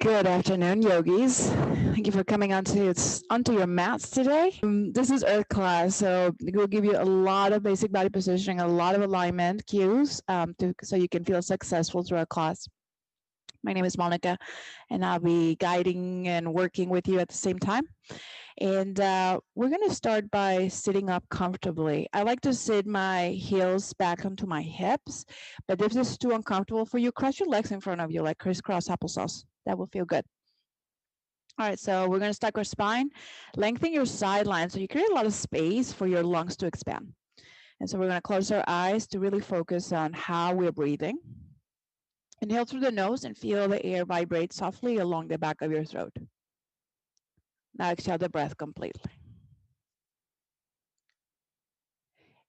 Good afternoon, yogis. Thank you for coming onto your mats today. This is Earth class, so we'll give you a lot of basic body positioning, a lot of alignment cues, so you can feel successful throughout class. My name is Monica, and I'll be guiding and working with you at the same time. And we're going to start by sitting up comfortably. I like to sit my heels back onto my hips, but if this is too uncomfortable for you, cross your legs in front of you like crisscross applesauce. That will feel good. All right, so we're going to stack our spine, lengthen your sideline so you create a lot of space for your lungs to expand. And so we're going to close our eyes to really focus on how we're breathing. Inhale through the nose and feel the air vibrate softly along the back of your throat. Now exhale the breath completely.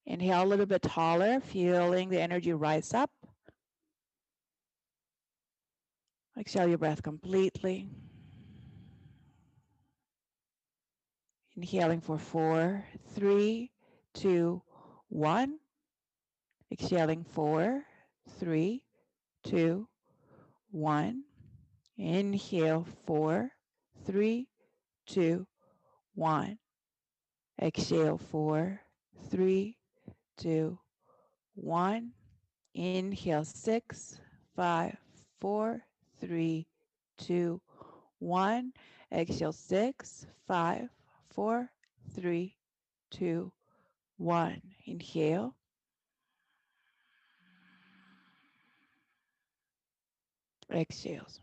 Inhale a little bit taller, feeling the energy rise up. Exhale your breath completely. Inhaling for 4, 3, 2, 1. Exhaling 4, 3, 2, 1. Inhale 4, 3, 2, 1. Exhale 4, 3, 2, 1. Inhale 6, 5, 4, 3, 2, 1. Exhale 6, 5, 4, 3, 2, 1. Inhale. Exhales.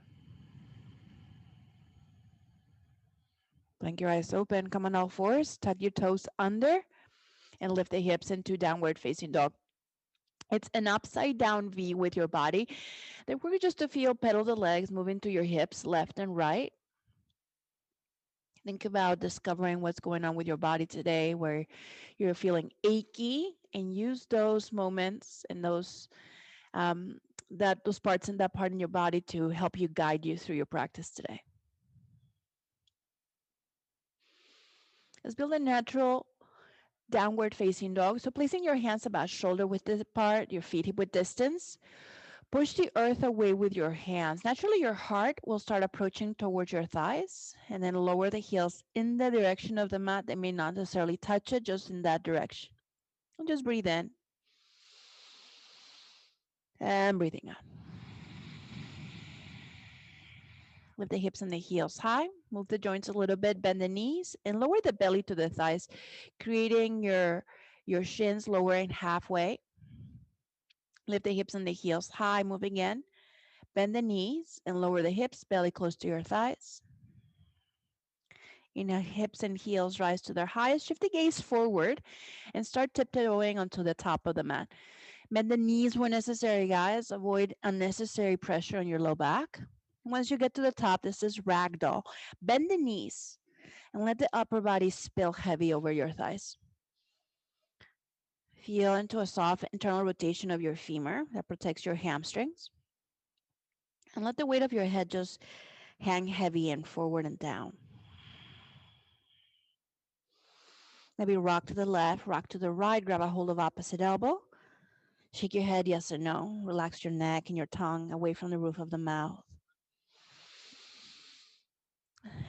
Blink your eyes open. Come on all fours. Tuck your toes under and lift the hips into downward facing dog. It's an upside down V with your body. Then we're just to feel pedal the legs, moving to your hips, left and right. Think about discovering what's going on with your body today, where you're feeling achy, and use those moments and those parts in that part in your body to help you guide you through your practice today. Let's build a natural downward facing dog. So placing your hands about shoulder width apart, your feet hip width distance. Push the earth away with your hands. Naturally, your heart will start approaching towards your thighs, and then lower the heels in the direction of the mat. They may not necessarily touch it, just in that direction. And just breathe in. And breathing out. Lift the hips and the heels high. Move the joints a little bit. Bend the knees and lower the belly to the thighs, creating your shins lowering halfway. Lift the hips and the heels high. Move again. Bend the knees and lower the hips, belly close to your thighs. Inhale, hips and heels rise to their highest. Shift the gaze forward and start tiptoeing onto the top of the mat. Bend the knees when necessary, guys. Avoid unnecessary pressure on your low back. Once you get to the top, this is ragdoll. Bend the knees and let the upper body spill heavy over your thighs. Feel into a soft internal rotation of your femur that protects your hamstrings. And let the weight of your head just hang heavy and forward and down. Maybe rock to the left, rock to the right, grab a hold of opposite elbow. Shake your head, yes or no. Relax your neck and your tongue away from the roof of the mouth.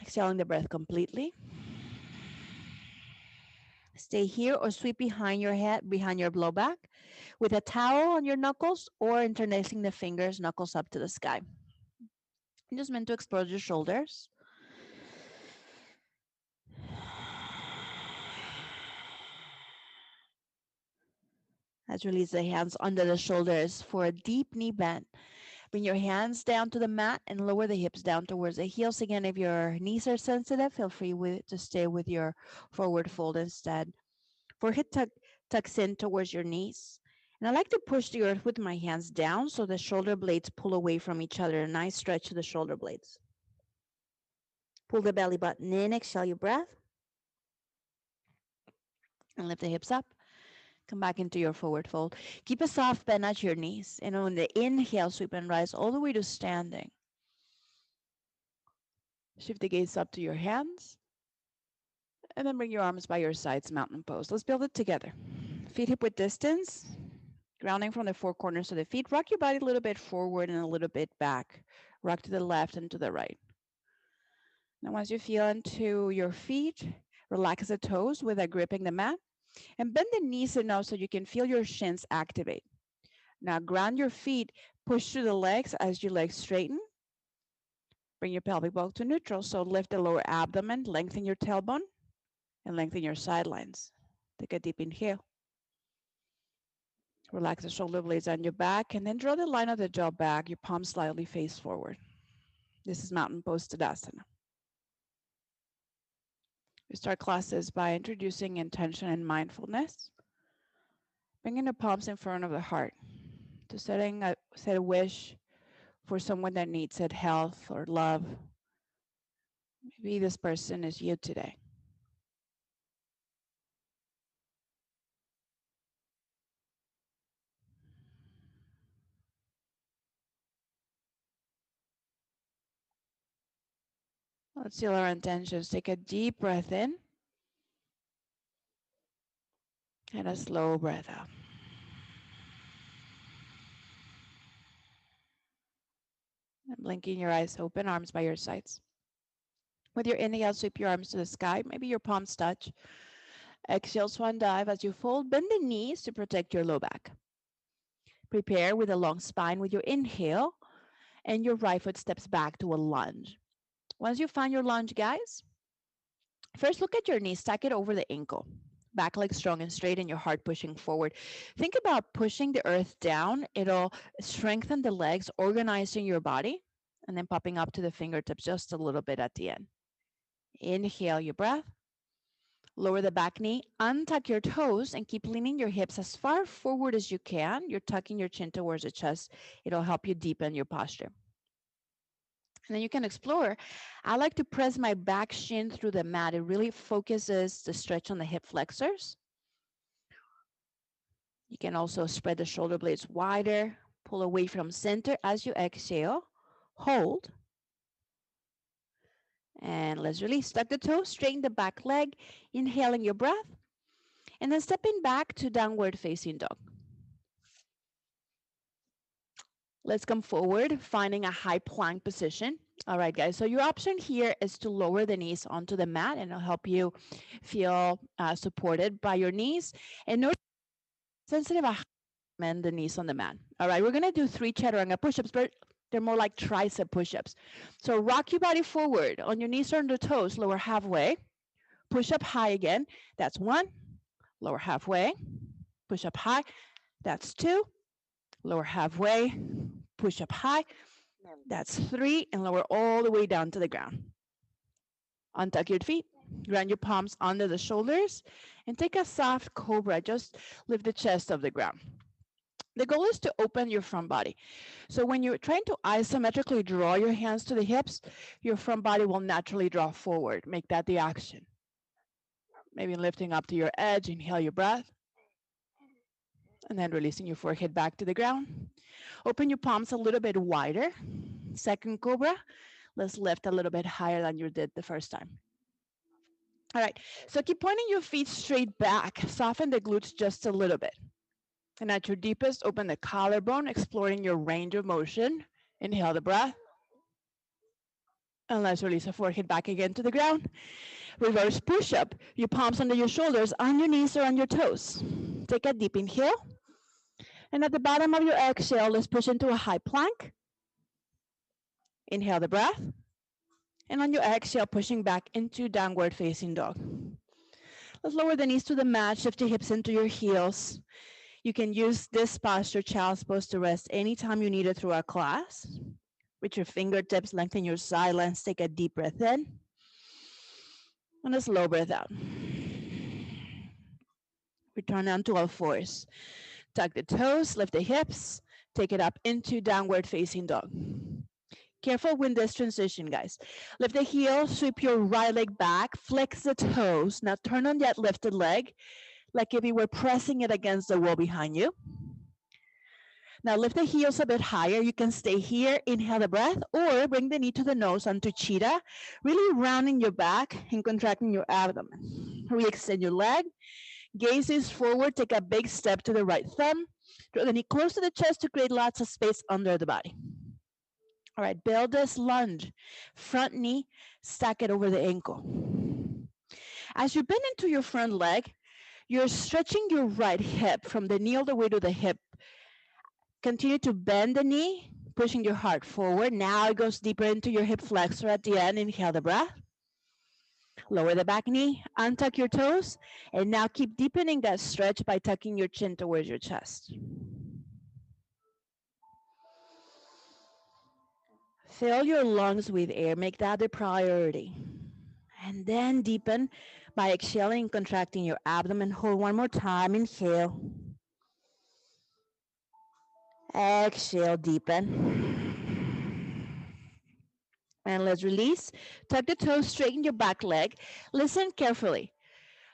Exhaling the breath completely. Stay here or sweep behind your head, behind your low back, with a towel on your knuckles or interlacing the fingers, knuckles up to the sky. I'm just meant to explore your shoulders. Let's release the hands under the shoulders for a deep knee bend. Bring your hands down to the mat and lower the hips down towards the heels. Again, if your knees are sensitive, feel free to stay with your forward fold instead. Forehead tucks in towards your knees. And I like to push the earth with my hands down so the shoulder blades pull away from each other. A nice stretch to the shoulder blades. Pull the belly button in, exhale your breath. And lift the hips up. Come back into your forward fold. Keep a soft bend at your knees. And on the inhale, sweep and rise all the way to standing. Shift the gaze up to your hands. And then bring your arms by your sides, mountain pose. Let's build it together. Feet hip width distance. Grounding from the four corners of the feet. Rock your body a little bit forward and a little bit back. Rock to the left and to the right. Now, once you feel into your feet, relax the toes without gripping the mat and bend the knees enough so you can feel your shins activate. Now, ground your feet, push through the legs as your legs straighten. Bring your pelvic bone to neutral. So lift the lower abdomen, lengthen your tailbone, and lengthen your sidelines. Take a deep inhale. Relax the shoulder blades on your back, and then draw the line of the jaw back. Your palms slightly face forward. This is Mountain Pose Tadasana. We start classes by introducing intention and mindfulness. Bringing the palms in front of the heart to set a wish for someone that needs it, health or love. Maybe this person is you today. Let's seal our intentions. Take a deep breath in and a slow breath out. And blinking your eyes open, arms by your sides. With your inhale, sweep your arms to the sky. Maybe your palms touch. Exhale, swan dive as you fold. Bend the knees to protect your low back. Prepare with a long spine with your inhale, and your right foot steps back to a lunge. Once you find your lunge, guys, first look at your knees. Stack it over the ankle. Back leg strong and straight, and your heart pushing forward. Think about pushing the earth down. It'll strengthen the legs, organizing your body, and then popping up to the fingertips just a little bit at the end. Inhale your breath. Lower the back knee, untuck your toes, and keep leaning your hips as far forward as you can. You're tucking your chin towards the chest. It'll help you deepen your posture. And then you can explore. I like to press my back shin through the mat. It really focuses the stretch on the hip flexors. You can also spread the shoulder blades wider, pull away from center as you exhale, hold, and let's release. Tuck the toes, straighten the back leg, inhaling your breath, and then stepping back to downward facing dog. Let's come forward, finding a high plank position. All right, guys, so your option here is to lower the knees onto the mat, and it'll help you feel supported by your knees. And notice sensitive bend the knees on the mat. All right, we're gonna do 3 chaturanga push-ups, but they're more like tricep push-ups. So rock your body forward on your knees or on the toes, lower halfway. Push up high again. That's 1. Lower halfway. Push up high. That's 2. Lower halfway. Push up high. That's 3. And lower all the way down to the ground. Untuck your feet. Ground your palms under the shoulders. And take a soft cobra. Just lift the chest off the ground. The goal is to open your front body. So when you're trying to isometrically draw your hands to the hips, your front body will naturally draw forward. Make that the action. Maybe lifting up to your edge, inhale your breath, and then releasing your forehead back to the ground. Open your palms a little bit wider. Second cobra. Let's lift a little bit higher than you did the first time. All right, so keep pointing your feet straight back. Soften the glutes just a little bit. And at your deepest, open the collarbone, exploring your range of motion. Inhale the breath. And let's release the forehead back again to the ground. Reverse push-up. Your palms under your shoulders, on your knees or on your toes. Take a deep inhale. And at the bottom of your exhale, let's push into a high plank. Inhale the breath. And on your exhale, pushing back into downward facing dog. Let's lower the knees to the mat, shift your hips into your heels. You can use this posture, child's pose, to rest anytime you need it throughout class. With your fingertips, lengthen your sidelines. Take a deep breath in. And a slow breath out. Return onto all fours. Tuck the toes, lift the hips, take it up into downward facing dog. Careful with this transition, guys. Lift the heel, sweep your right leg back, flex the toes. Now turn on that lifted leg like if you were pressing it against the wall behind you. Now lift the heels a bit higher. You can stay here, inhale the breath, or bring the knee to the nose onto cheetah, really rounding your back and contracting your abdomen. Re-extend your leg. Gaze is forward. Take a big step to the right thumb. Draw the knee close to the chest to create lots of space under the body. All right, build this lunge. Front knee Stack it over the ankle. As you bend into your front leg, you're stretching your right hip from the knee all the way to the hip. Continue to bend the knee, pushing your heart forward. Now it goes deeper into your hip flexor at the end. Inhale the breath. Lower the back knee, untuck your toes, and now keep deepening that stretch by tucking your chin towards your chest. Fill your lungs with air, make that the priority. And then deepen by exhaling and contracting your abdomen. Hold one more time, inhale. Exhale, deepen. And let's release. Tuck the toes, straighten your back leg. Listen carefully.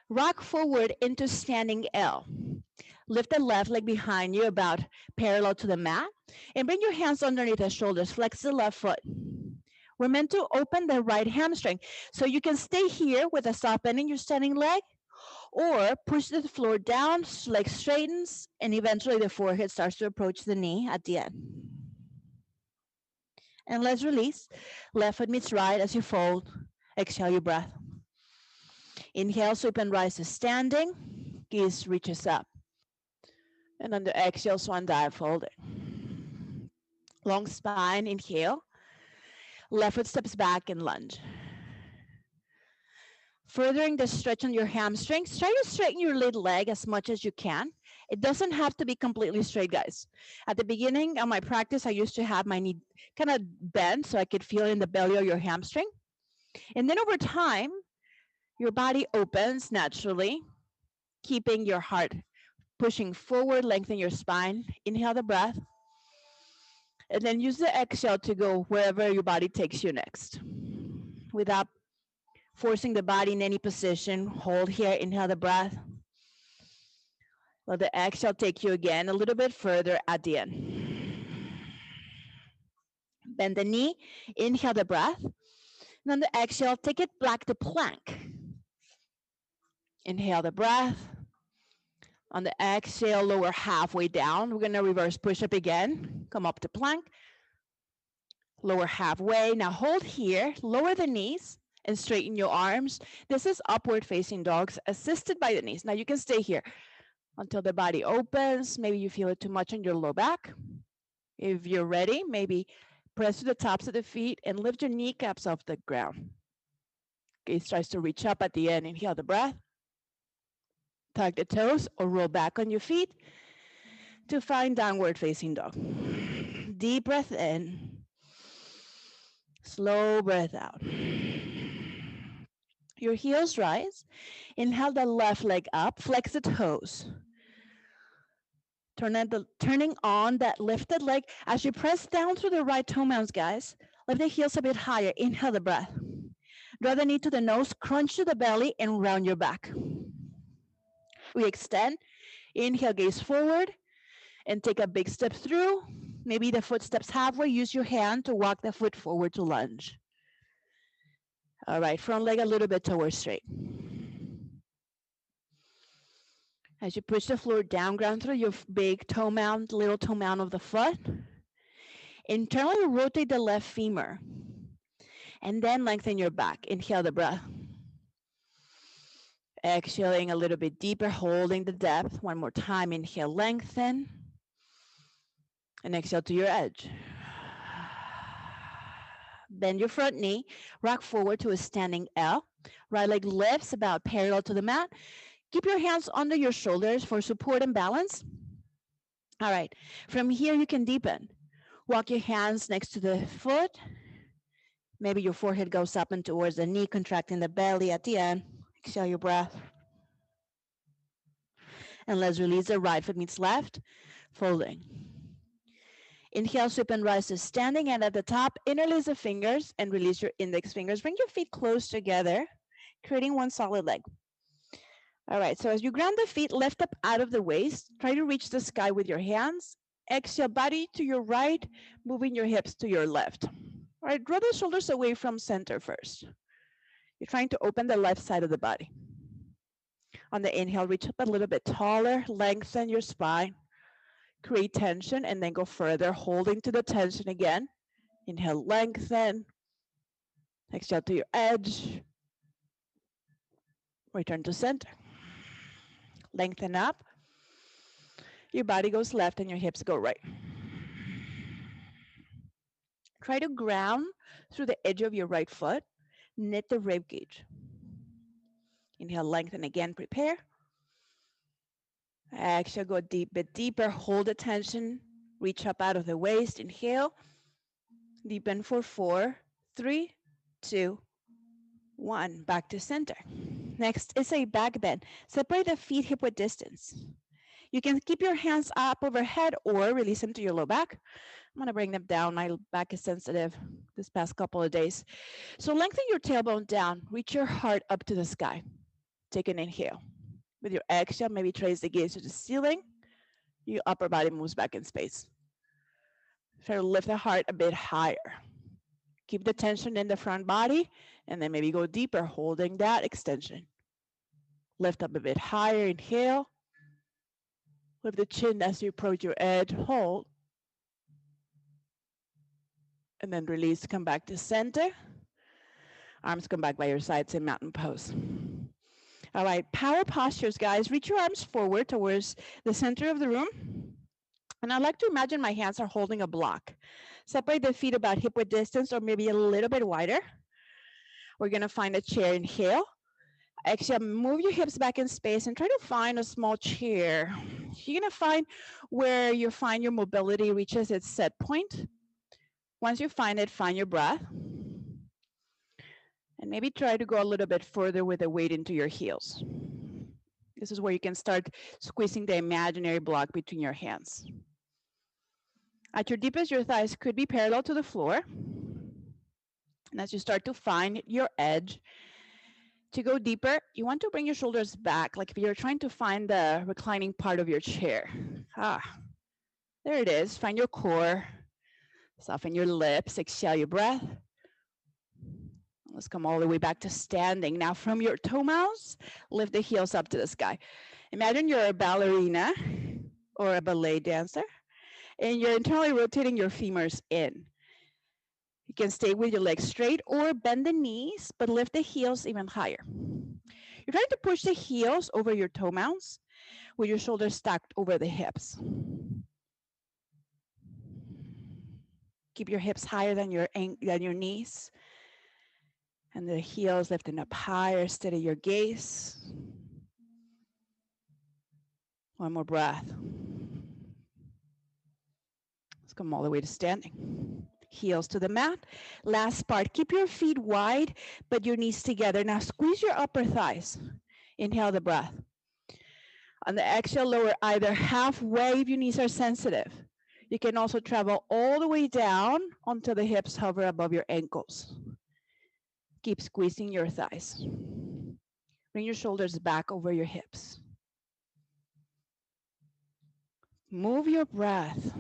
Rock forward into standing L. Lift the left leg behind you about parallel to the mat and bring your hands underneath the shoulders. Flex the left foot. We're meant to open the right hamstring. So you can stay here with a soft bend in your standing leg or push the floor down, leg straightens, and eventually the forehead starts to approach the knee at the end. And let's release. Left foot meets right as you fold. Exhale your breath. Inhale, sweep and rise to standing. Gaze reaches up. And on the exhale, swan dive, folding. Long spine, inhale. Left foot steps back and lunge. Furthering the stretch on your hamstrings, try to straighten your lead leg as much as you can. It doesn't have to be completely straight, guys. At the beginning of my practice, I used to have my knee kind of bent so I could feel in the belly of your hamstring. And then over time, your body opens naturally, keeping your heart pushing forward, lengthen your spine. Inhale the breath. And then use the exhale to go wherever your body takes you next. Without forcing the body in any position, hold here, inhale the breath. Let the exhale take you again a little bit further at the end. Bend the knee, inhale the breath. And on the exhale, take it back to plank. Inhale the breath. On the exhale, lower halfway down. We're going to reverse push up again. Come up to plank. Lower halfway. Now hold here, lower the knees and straighten your arms. This is upward facing dogs assisted by the knees. Now you can stay here until the body opens. Maybe you feel it too much in your low back. If you're ready, maybe press to the tops of the feet and lift your kneecaps off the ground. Gaze tries to reach up at the end. Inhale the breath. Tuck the toes or roll back on your feet to find downward facing dog. Deep breath in. Slow breath out. Your heels rise. Inhale the left leg up. Flex the toes. Turning on that lifted leg as you press down through the right toe mounts, guys. Lift the heels a bit higher. Inhale the breath. Draw the knee to the nose, crunch to the belly, and round your back. We extend. Inhale, gaze forward, and take a big step through. Maybe the foot steps halfway. Use your hand to walk the foot forward to lunge. All right, front leg a little bit towards straight. As you push the floor down, ground through your big toe mount, little toe mount of the foot. Internally rotate the left femur. And then lengthen your back. Inhale the breath. Exhaling a little bit deeper, holding the depth. One more time. Inhale, lengthen. And exhale to your edge. Bend your front knee. Rock forward to a standing L. Right leg lifts about parallel to the mat. Keep your hands under your shoulders for support and balance. All right. From here, you can deepen. Walk your hands next to the foot. Maybe your forehead goes up and towards the knee, contracting the belly at the end. Exhale your breath. And let's release the right foot meets left, folding. Inhale, sweep and rise to standing, and at the top, interlace the fingers and release your index fingers. Bring your feet close together, creating one solid leg. All right, so as you ground the feet, lift up out of the waist. Try to reach the sky with your hands. Exhale, body to your right, moving your hips to your left. All right, draw the shoulders away from center first. You're trying to open the left side of the body. On the inhale, reach up a little bit taller, lengthen your spine, create tension, and then go further, holding to the tension again. Inhale, lengthen. Exhale to your edge. Return to center. Lengthen up. Your body goes left and your hips go right. Try to ground through the edge of your right foot. Knit the rib cage. Inhale, lengthen again, prepare. Exhale, go deep, bit deeper. Hold the tension. Reach up out of the waist. Inhale. Deepen for 4, 3, 2, 1. Back to center. Next is a back bend. Separate the feet hip width distance. You can keep your hands up overhead or release them to your low back. I'm going to bring them down. My back is sensitive this past couple of days. So lengthen your tailbone down. Reach your heart up to the sky. Take an inhale. With your exhale, maybe trace the gaze to the ceiling. Your upper body moves back in space. Try to lift the heart a bit higher. Keep the tension in the front body, and then maybe go deeper, holding that extension. Lift up a bit higher, inhale. Lift the chin as you approach your edge, hold. And then release, come back to center. Arms come back by your sides in mountain pose. All right, power postures, guys. Reach your arms forward towards the center of the room. And I'd like to imagine my hands are holding a block. Separate the feet about hip width distance or maybe a little bit wider. We're gonna find a chair, inhale. Exhale, move your hips back in space and try to find a small chair. You're gonna find where you find your mobility reaches its set point. Once you find it, find your breath. And maybe try to go a little bit further with the weight into your heels. This is where you can start squeezing the imaginary block between your hands. At your deepest, your thighs could be parallel to the floor. And as you start to find your edge, to go deeper, you want to bring your shoulders back, like if you're trying to find the reclining part of your chair. There it is. Find your core. Soften your lips. Exhale your breath. Let's come all the way back to standing. Now from your toe mounds, lift the heels up to the sky. Imagine you're a ballerina or a ballet dancer, and you're internally rotating your femurs in. You can stay with your legs straight or bend the knees, but lift the heels even higher. You're trying to push the heels over your toe mounds with your shoulders stacked over the hips. Keep your hips higher than your knees. And the heels lifting up higher, steady your gaze. One more breath. Let's come all the way to standing. Heels to the mat. Last part, keep your feet wide, but your knees together. Now squeeze your upper thighs. Inhale the breath. On the exhale, lower either halfway if your knees are sensitive. You can also travel all the way down until the hips hover above your ankles. Keep squeezing your thighs. Bring your shoulders back over your hips. Move your breath.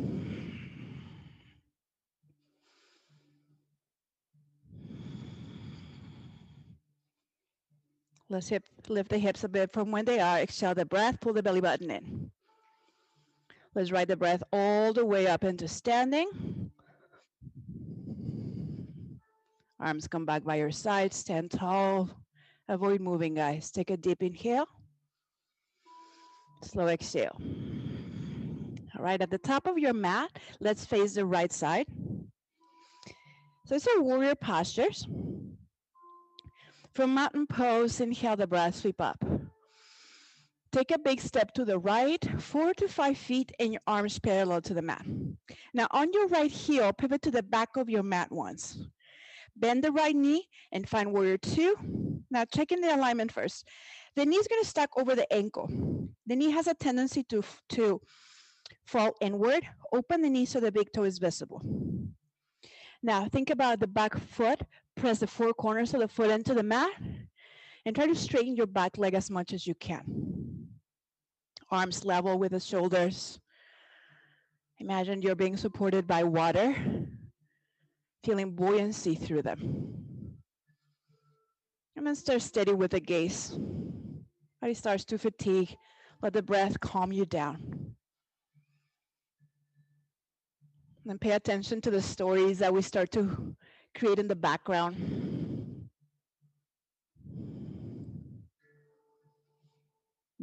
Let's lift the hips a bit from when they are. Exhale the breath, pull the belly button in. Let's ride the breath all the way up into standing. Arms come back by your side, stand tall. Avoid moving, guys. Take a deep inhale. Slow exhale. All right, at the top of your mat, let's face the right side. So it's a warrior postures. From mountain pose, inhale the breath, sweep up. Take a big step to the right, 4 to 5 feet, and your arms parallel to the mat. Now on your right heel, pivot to the back of your mat once. Bend the right knee and find warrior 2. Now check in the alignment first. The knee is going to stack over the ankle. The knee has a tendency to fall inward. Open the knee so the big toe is visible. Now think about the back foot. Press the 4 corners of the foot into the mat and try to straighten your back leg as much as you can. Arms level with the shoulders. Imagine you're being supported by water, feeling buoyancy through them. And then start steady with the gaze. Body starts to fatigue. Let the breath calm you down. And pay attention to the stories that we start to create in the background.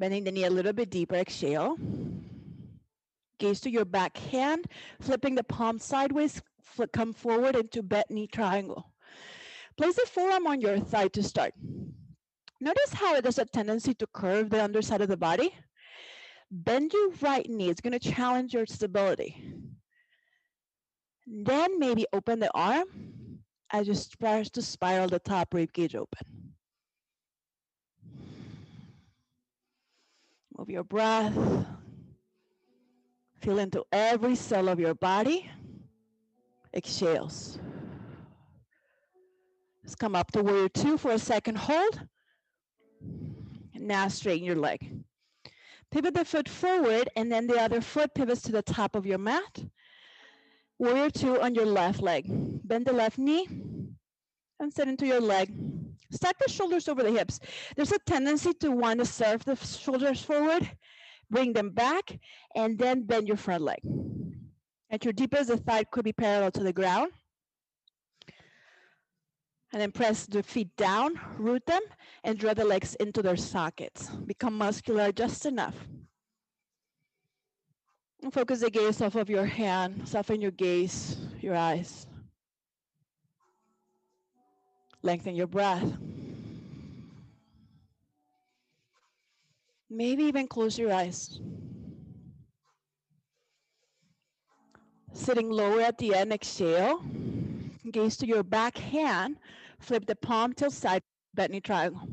Bending the knee a little bit deeper, exhale. Gaze to your back hand, flipping the palm sideways, come forward into bent knee triangle. Place the forearm on your thigh to start. Notice how it has a tendency to curve the underside of the body. Bend your right knee. It's going to challenge your stability. Then maybe open the arm as you start to spiral the top rib cage open. Move your breath. Feel into every cell of your body. Exhales. Let's come up to warrior two for a second hold. Now straighten your leg. Pivot the foot forward, and then the other foot pivots to the top of your mat. Warrior two on your left leg. Bend the left knee and sit into your leg. Stack the shoulders over the hips. There's a tendency to want to serve the shoulders forward, bring them back, and then bend your front leg. At your deepest, the thigh could be parallel to the ground. And then press the feet down, root them, and draw the legs into their sockets. Become muscular just enough. And focus the gaze off of your hand. Soften your gaze, your eyes. Lengthen your breath. Maybe even close your eyes. Sitting lower at the end, exhale. Gaze to your back hand. Flip the palm till side, bent knee triangle.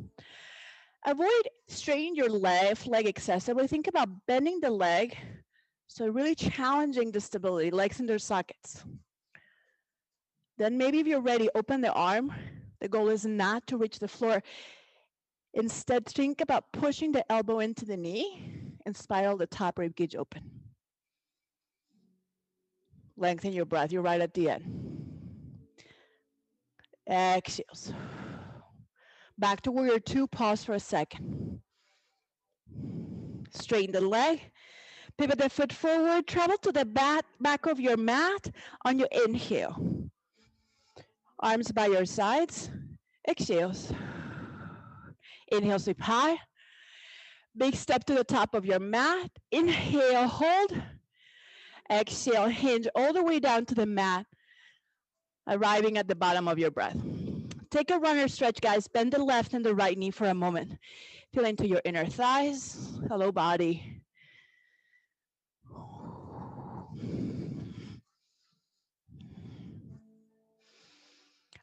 Avoid straightening your left leg excessively. Think about bending the leg, so really challenging the stability, legs in their sockets. Then maybe if you're ready, open the arm. The goal is not to reach the floor. Instead, think about pushing the elbow into the knee and spiral the top rib cage open. Lengthen your breath. You're right at the end. Exhales. Back to warrior two. Pause for a second. Straighten the leg. Pivot the foot forward. Travel to the back of your mat on your inhale. Arms by your sides. Exhales. Inhale, sweep high. Big step to the top of your mat. Inhale, hold. Exhale, hinge all the way down to the mat, arriving at the bottom of your breath. Take a runner stretch, guys. Bend the left and the right knee for a moment. Feel into your inner thighs. Hello, body.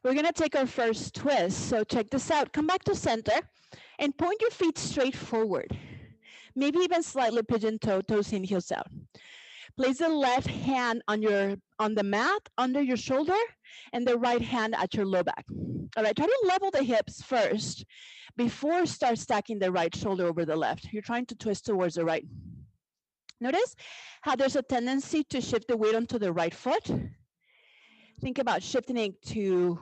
We're going to take our first twist. So check this out. Come back to center and point your feet straight forward. Maybe even slightly pigeon toe, toes in, heels out. Place the left hand on the mat under your shoulder and the right hand at your low back. All right, try to level the hips first before start stacking the right shoulder over the left. You're trying to twist towards the right. Notice how there's a tendency to shift the weight onto the right foot. Think about shifting it to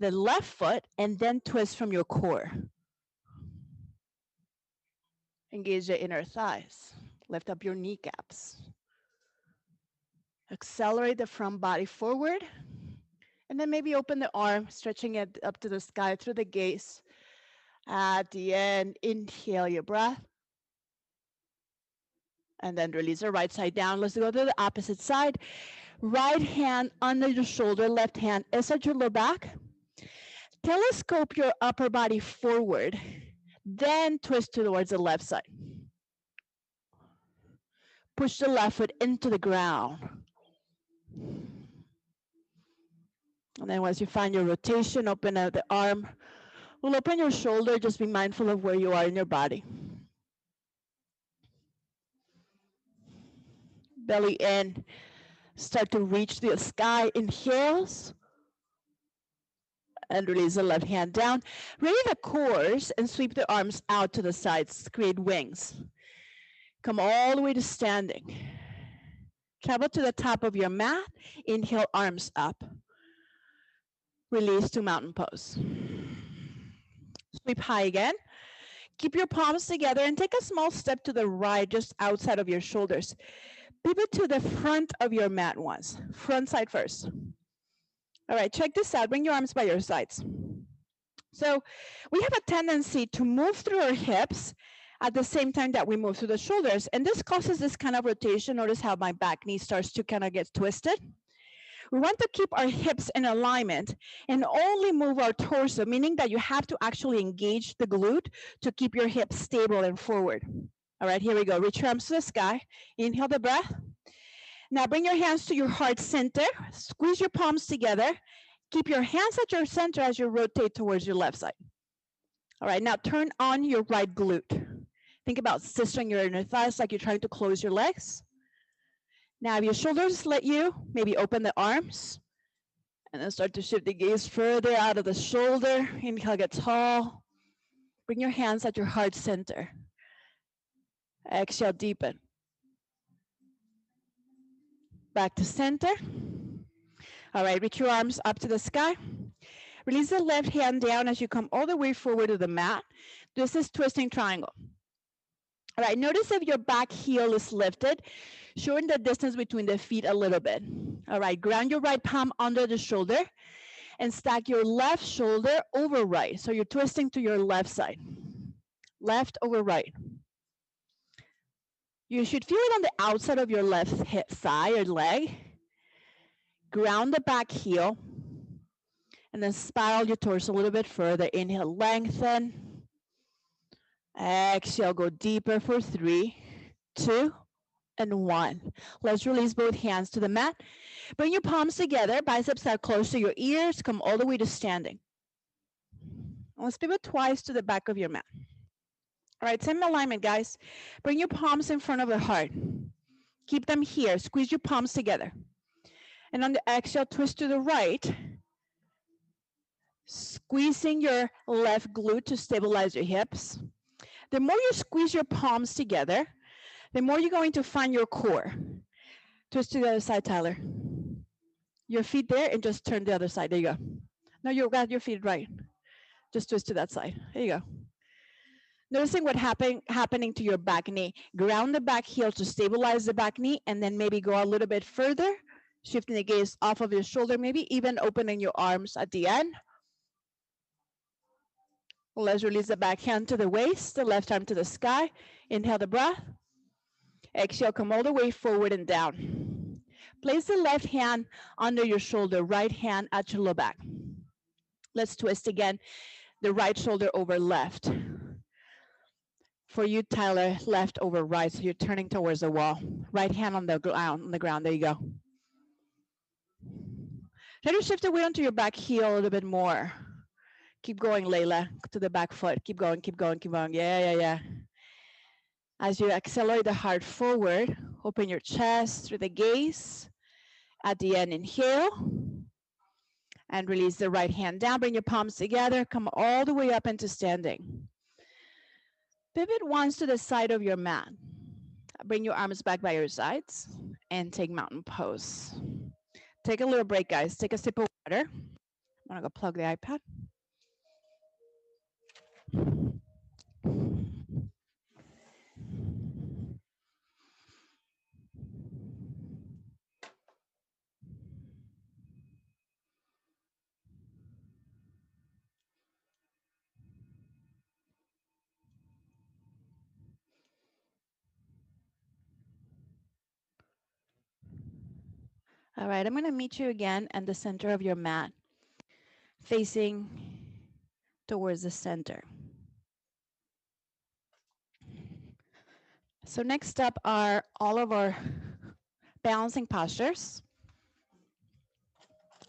the left foot and then twist from your core. Engage the inner thighs. Lift up your kneecaps. Accelerate the front body forward. And then maybe open the arm, stretching it up to the sky through the gaze. At the end, inhale your breath. And then release the right side down. Let's go to the opposite side. Right hand under your shoulder, left hand is at your low back. Telescope your upper body forward. Then twist towards the left side. Push the left foot into the ground. And then once you find your rotation, open out the arm. We'll open your shoulder. Just be mindful of where you are in your body. Belly in. Start to reach the sky. Inhales. And release the left hand down. Ready the cores and sweep the arms out to the sides. Create wings. Come all the way to standing. Travel to the top of your mat. Inhale, arms up. Release to mountain pose. Sweep high again. Keep your palms together and take a small step to the right, just outside of your shoulders. Pivot to the front of your mat once. Front side first. All right, check this out. Bring your arms by your sides. So we have a tendency to move through our hips at the same time that we move through the shoulders. And this causes this kind of rotation. Notice how my back knee starts to kind of get twisted. We want to keep our hips in alignment and only move our torso, meaning that you have to actually engage the glute to keep your hips stable and forward. All right, here we go. Reach your arms to the sky. Inhale the breath. Now bring your hands to your heart center. Squeeze your palms together. Keep your hands at your center as you rotate towards your left side. All right, now turn on your right glute. Think about sistering your inner thighs like you're trying to close your legs. Now, if your shoulders let you, maybe open the arms and then start to shift the gaze further out of the shoulder. Inhale, get tall. Bring your hands at your heart center. Exhale, deepen. Back to center. All right, reach your arms up to the sky. Release the left hand down as you come all the way forward to the mat. This is twisting triangle. All right, notice if your back heel is lifted, shorten the distance between the feet a little bit. All right, ground your right palm under the shoulder and stack your left shoulder over right. So you're twisting to your left side. Left over right. You should feel it on the outside of your left hip thigh or leg. Ground the back heel and then spiral your torso a little bit further. Inhale, lengthen. Exhale, go deeper for 3, 2, and 1. Let's release both hands to the mat. Bring your palms together, biceps are close to your ears, come all the way to standing. Let's pivot twice to the back of your mat. All right, same alignment, guys. Bring your palms in front of the heart. Keep them here, squeeze your palms together. And on the exhale, twist to the right, squeezing your left glute to stabilize your hips. The more you squeeze your palms together, the more you're going to find your core. Twist to the other side, Tyler. Your feet there and just turn the other side. There you go. No, you got your feet right. Just twist to that side. There you go. Noticing what happening to your back knee. Ground the back heel to stabilize the back knee and then maybe go a little bit further, shifting the gaze off of your shoulder, maybe even opening your arms at the end. Let's release the back hand to the waist, the left arm to the sky. Inhale the breath. Exhale, come all the way forward and down. Place the left hand under your shoulder, right hand at your low back. Let's twist again, the right shoulder over left. For you, Tyler, left over right, so you're turning towards the wall. Right hand on the ground, there you go. Try to shift the weight onto your back heel a little bit more. Keep going, Layla, to the back foot. Keep going, keep going, keep going. Yeah. As you accelerate the heart forward, open your chest through the gaze. At the end, inhale. And release the right hand down. Bring your palms together. Come all the way up into standing. Pivot once to the side of your mat. Bring your arms back by your sides and take mountain pose. Take a little break, guys. Take a sip of water. I'm gonna go plug the iPad. All right, I'm gonna meet you again at the center of your mat, facing towards the center. So next up are all of our balancing postures.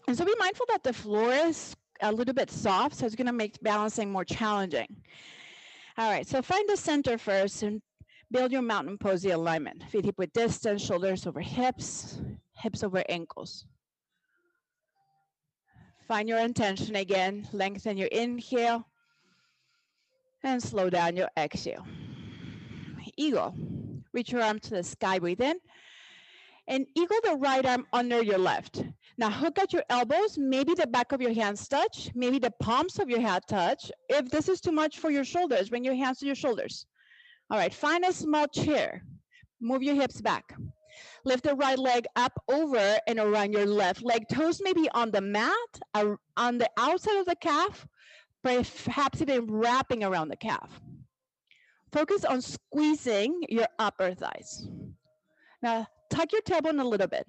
And so be mindful that the floor is a little bit soft, so it's gonna make balancing more challenging. All right, so find the center first and build your mountain pose alignment. Feet hip width distance, shoulders over hips, hips over ankles. Find your intention again, lengthen your inhale, and slow down your exhale. Eagle, reach your arm to the sky, breathe in, and eagle the right arm under your left. Now hook at your elbows, maybe the back of your hands touch, maybe the palms of your hand touch. If this is too much for your shoulders, bring your hands to your shoulders. All right, find a small chair. Move your hips back. Lift the right leg up over and around your left leg. Toes may be on the mat, on the outside of the calf, perhaps even wrapping around the calf. Focus on squeezing your upper thighs. Now, tuck your tailbone a little bit.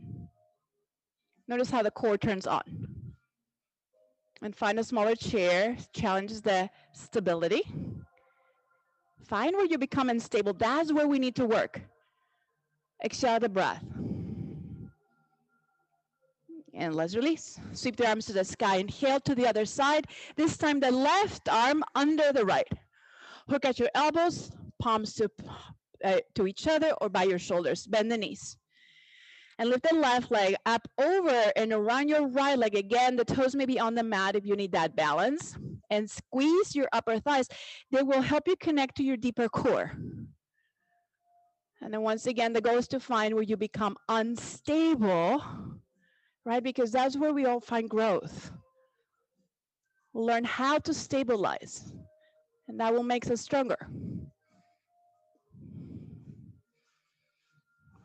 Notice how the core turns on. And find a smaller chair, challenges the stability. Find where you become unstable. That's where we need to work. Exhale the breath. And let's release. Sweep the arms to the sky. Inhale to the other side. This time the left arm under the right. Hook at your elbows, palms to each other or by your shoulders. Bend the knees. And lift the left leg up over and around your right leg. Again, the toes may be on the mat if you need that balance. And squeeze your upper thighs. They will help you connect to your deeper core. And then once again, the goal is to find where you become unstable, right? Because that's where we all find growth. Learn how to stabilize, and that will make us stronger.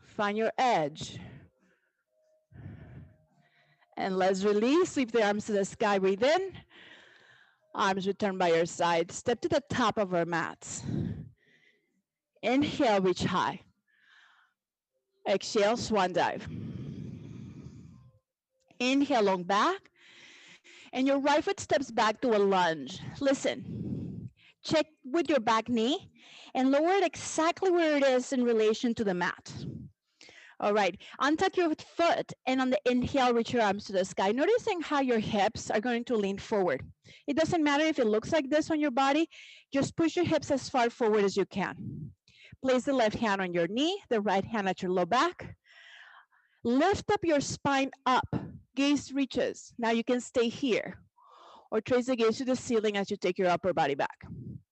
Find your edge. And let's release. Sweep the arms to the sky. Breathe in. Arms return by your side. Step to the top of our mats. Inhale, reach high. Exhale, swan dive. Inhale, long back. And your right foot steps back to a lunge. Listen. Check with your back knee and lower it exactly where it is in relation to the mat. All right, untuck your foot and on the inhale, reach your arms to the sky, noticing how your hips are going to lean forward. It doesn't matter if it looks like this on your body, just push your hips as far forward as you can. Place the left hand on your knee, the right hand at your low back. Lift up your spine up, gaze reaches. Now you can stay here or trace the gaze to the ceiling as you take your upper body back.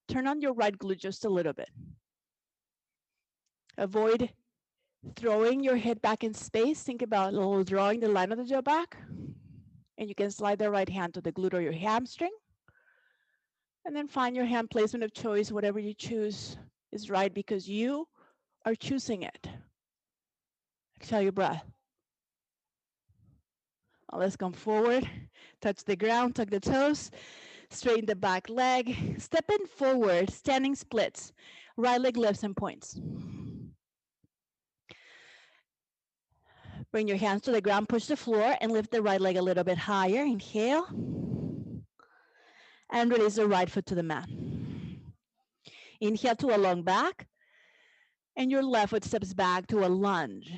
Turn on your right glute just a little bit. Avoid throwing your head back in space. Think about a little drawing the line of the jaw back. And you can slide the right hand to the glute or your hamstring. And then find your hand placement of choice. Whatever you choose is right because you are choosing it. Exhale your breath. Now let's come forward. Touch the ground, tuck the toes. Straighten the back leg. Step in forward, standing splits. Right leg lifts and points. Bring your hands to the ground, push the floor, and lift the right leg a little bit higher. Inhale. And release the right foot to the mat. Inhale to a long back. And your left foot steps back to a lunge.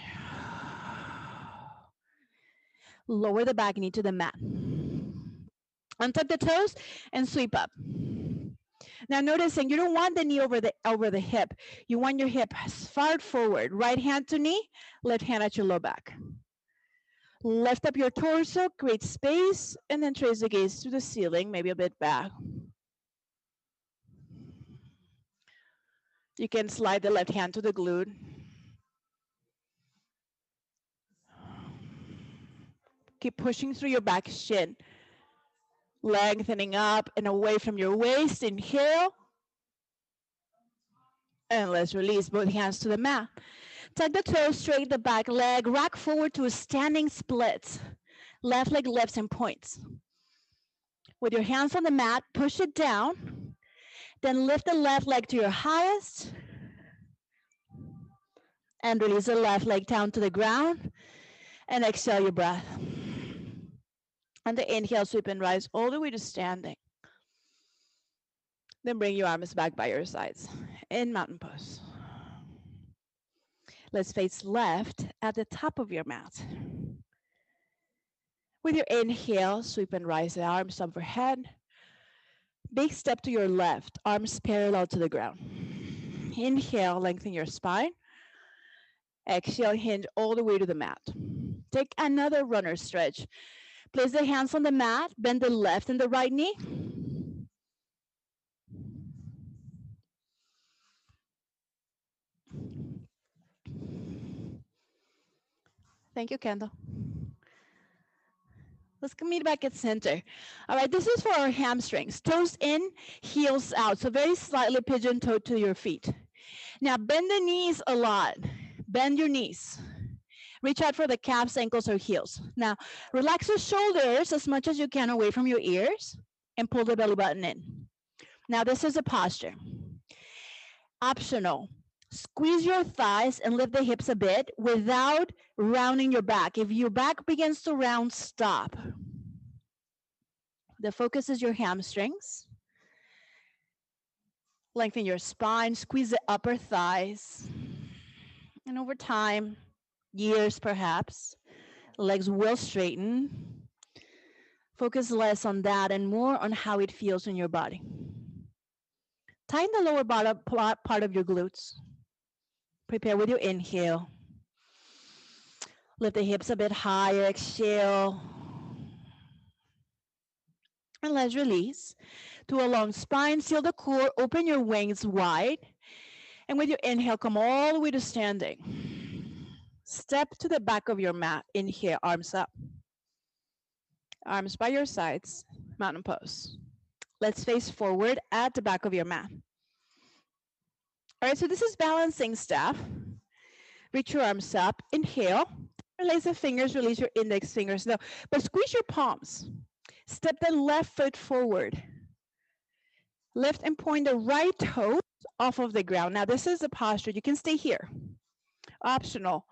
Lower the back knee to the mat. Untuck the toes and sweep up. Now noticing you don't want the knee over the hip. You want your hip far forward. Right hand to knee, left hand at your low back. Lift up your torso, create space, and then trace the gaze to the ceiling, maybe a bit back. You can slide the left hand to the glute. Keep pushing through your back shin. Lengthening up and away from your waist. Inhale. And let's release both hands to the mat. Tuck the toes, straight the back leg, rock forward to a standing split. Left leg lifts and points. With your hands on the mat, push it down. Then lift the left leg to your highest. And release the left leg down to the ground. And exhale your breath. On the inhale, sweep and rise all the way to standing. Then bring your arms back by your sides in mountain pose. Let's face left at the top of your mat. With your inhale, sweep and rise the arms overhead. Big step to your left, arms parallel to the ground. Inhale, lengthen your spine. Exhale, hinge all the way to the mat. Take another runner stretch. Place the hands on the mat, bend the left and the right knee. Thank you, Kendall. Let's meet back at center. All right, this is for our hamstrings. Toes in, heels out. So very slightly pigeon toe to your feet. Now bend the knees a lot. Bend your knees. Reach out for the calves, ankles, or heels. Now relax your shoulders as much as you can away from your ears and pull the belly button in. Now this is a posture. Optional. Squeeze your thighs and lift the hips a bit without rounding your back. If your back begins to round, stop. The focus is your hamstrings. Lengthen your spine, squeeze the upper thighs. And over time, years perhaps, legs will straighten. Focus less on that and more on how it feels in your body. Tighten the lower bottom part of your glutes. Prepare with your inhale. Lift the hips a bit higher, exhale. And let's release. To a long spine, seal the core, open your wings wide. And with your inhale, come all the way to standing. Step to the back of your mat. Inhale, arms up. Arms by your sides, mountain pose. Let's face forward at the back of your mat. All right, so this is balancing staff. Reach your arms up. Inhale. Release the fingers, release your index fingers. No, but squeeze your palms. Step the left foot forward. Lift and point the right toes off of the ground. Now, this is the posture. You can stay here. Optional.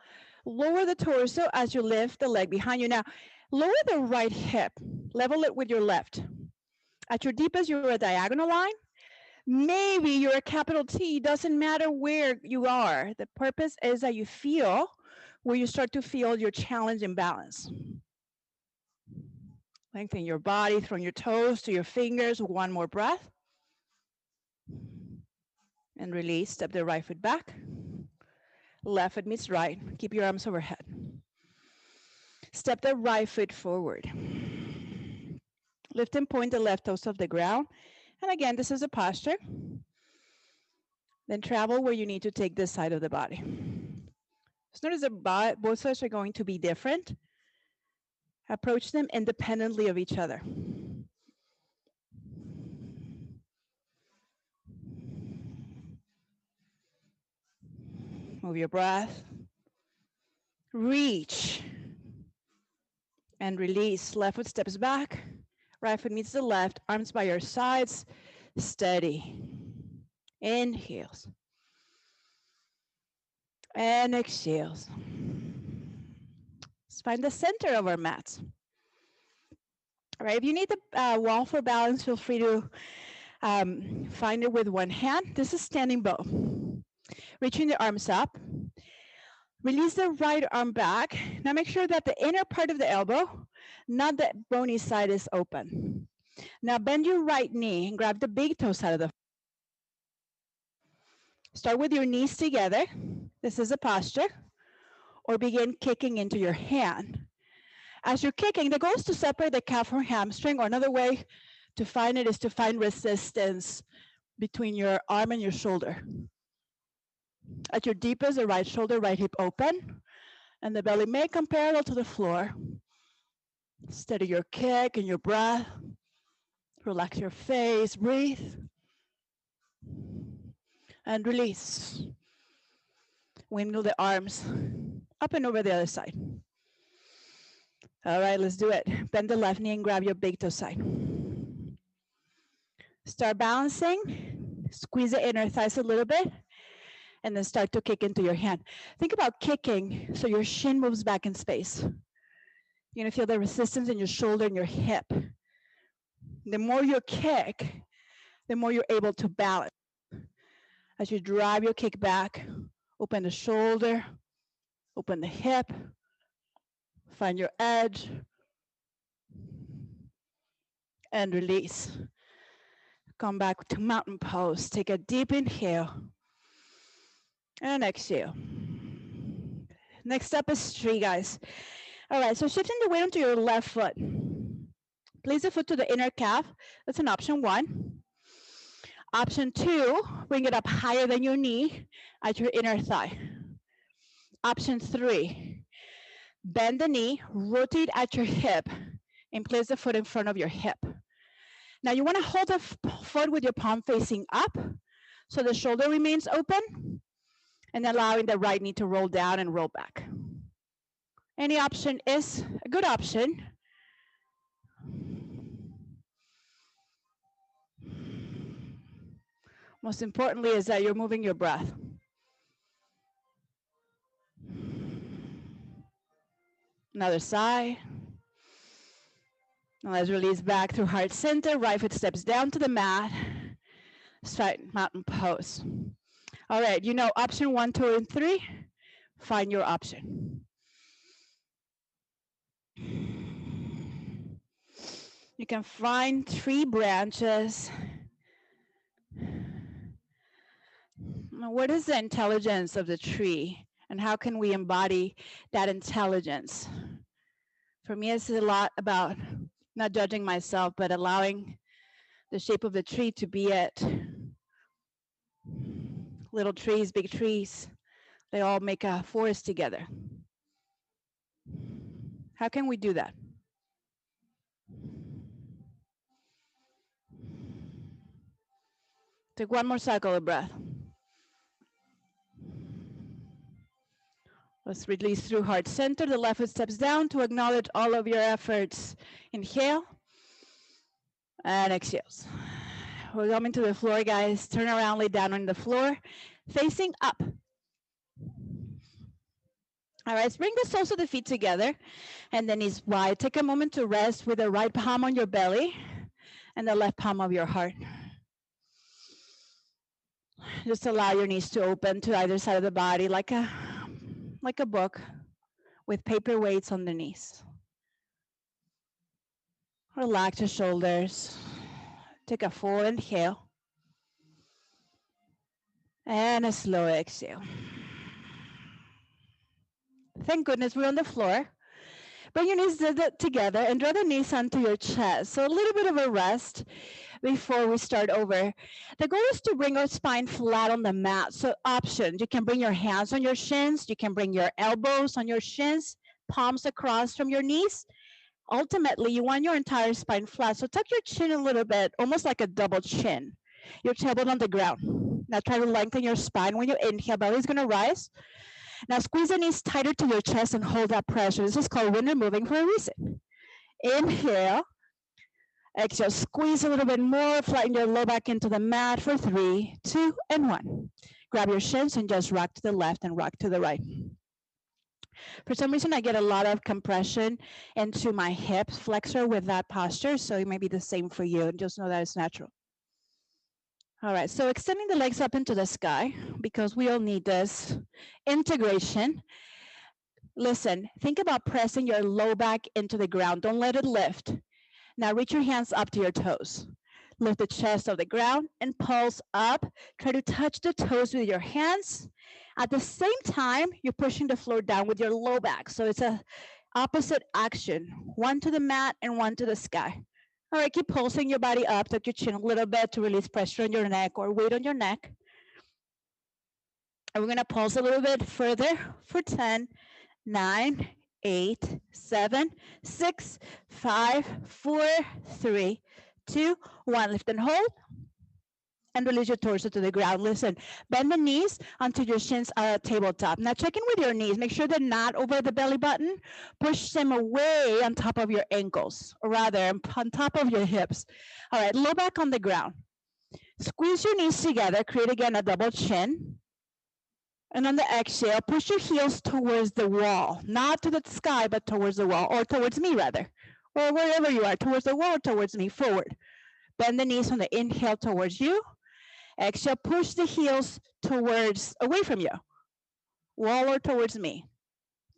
Lower the torso as you lift the leg behind you. Now, lower the right hip. Level it with your left. At your deepest, you're a diagonal line. Maybe you're a capital T. Doesn't matter where you are. The purpose is that you feel where you start to feel your challenge and balance. Lengthen your body from your toes to your fingers. One more breath. And release. Step the right foot back. Left foot meets right. Keep your arms overhead. Step the right foot forward. Lift and point the left toes off the ground. And again, this is a posture. Then travel where you need to take this side of the body. So notice that both sides are going to be different. Approach them independently of each other. Move your breath. Reach. And release. Left foot steps back. Right foot meets the left. Arms by your sides. Steady. Inhales. And exhales. Let's find the center of our mat. All right, if you need the wall for balance, feel free to find it with one hand. This is standing bow. Reaching the arms up. Release the right arm back. Now make sure that the inner part of the elbow, not the bony side, is open. Now bend your right knee and grab the big toe side of the. Start with your knees together. This is a posture. Or begin kicking into your hand. As you're kicking, the goal is to separate the calf from hamstring, or another way to find it is to find resistance between your arm and your shoulder. At your deepest, the right shoulder, right hip open, and the belly may come parallel to the floor. Steady your kick and your breath. Relax your face, breathe, and release. Windmill the arms up and over the other side. All right, let's do it. Bend the left knee and grab your big toe side. Start balancing. Squeeze the inner thighs a little bit, and then start to kick into your hand. Think about kicking so your shin moves back in space. You're gonna feel the resistance in your shoulder and your hip. The more you kick, the more you're able to balance. As you drive your kick back, open the shoulder, open the hip, find your edge, and release. Come back to mountain pose. Take a deep inhale and exhale. Next up is tree, guys. All right, so shifting the weight onto your left foot. Place the foot to the inner calf. That's an option one. Option two, bring it up higher than your knee at your inner thigh. Option three, bend the knee, rotate at your hip, and place the foot in front of your hip. Now you want to hold the foot with your palm facing up so the shoulder remains open, and allowing the right knee to roll down and roll back. Any option is a good option. Most importantly is that you're moving your breath. Another sigh. Now let's release back through heart center. Right foot steps down to the mat. Straight mountain pose. All right, you know option 1, 2, and 3. Find your option. You can find tree branches. What is the intelligence of the tree? And how can we embody that intelligence? For me, it's a lot about not judging myself, but allowing the shape of the tree to be it. Little trees, big trees, they all make a forest together. How can we do that? Take one more cycle of breath. Let's release through heart center. The left foot steps down to acknowledge all of your efforts. Inhale and exhales. We're coming to the floor, guys. Turn around, lay down on the floor, facing up. All right, let's bring the soles of the feet together and the knees wide. Take a moment to rest with the right palm on your belly and the left palm of your heart. Just allow your knees to open to either side of the body like a book with paper weights on the knees. Relax your shoulders. Take a full inhale and a slow exhale. Thank goodness we're on the floor. Bring your knees together and draw the knees onto your chest. So a little bit of a rest before we start over. The goal is to bring our spine flat on the mat. So options, you can bring your hands on your shins. You can bring your elbows on your shins, palms across from your knees. Ultimately, you want your entire spine flat. So tuck your chin a little bit, almost like a double chin. Your tailbone on the ground. Now try to lengthen your spine. When you inhale, belly's going to rise. Now squeeze the knees tighter to your chest and hold that pressure. This is called wind removing for a reason. Inhale. Exhale. Squeeze a little bit more. Flatten your low back into the mat for 3, 2, and 1. Grab your shins and just rock to the left and rock to the right. For some reason, I get a lot of compression into my hip flexor with that posture, so it may be the same for you. And just know that it's natural. All right, so extending the legs up into the sky, because we all need this integration. Listen, think about pressing your low back into the ground. Don't let it lift. Now reach your hands up to your toes. Lift the chest off the ground and pulse up. Try to touch the toes with your hands. At the same time, you're pushing the floor down with your low back. So it's a opposite action. One to the mat and one to the sky. All right, keep pulsing your body up. Tuck your chin a little bit to release pressure on your neck or weight on your neck. And we're going to pulse a little bit further for 10, 9, 8, 7, 6, 5, 4, 3, 2, 1. Lift and hold. And release your torso to the ground. Listen, bend the knees until your shins are at tabletop. Now check in with your knees. Make sure they're not over the belly button. Push them away on top of your ankles, or rather on top of your hips. All right, low back on the ground. Squeeze your knees together. Create again a double chin. And on the exhale, push your heels towards the wall. Not to the sky, but towards the wall, or towards me rather. Or wherever you are, towards the wall or towards me, forward. Bend the knees on the inhale towards you. Exhale, push the heels towards, away from you. Wall or towards me.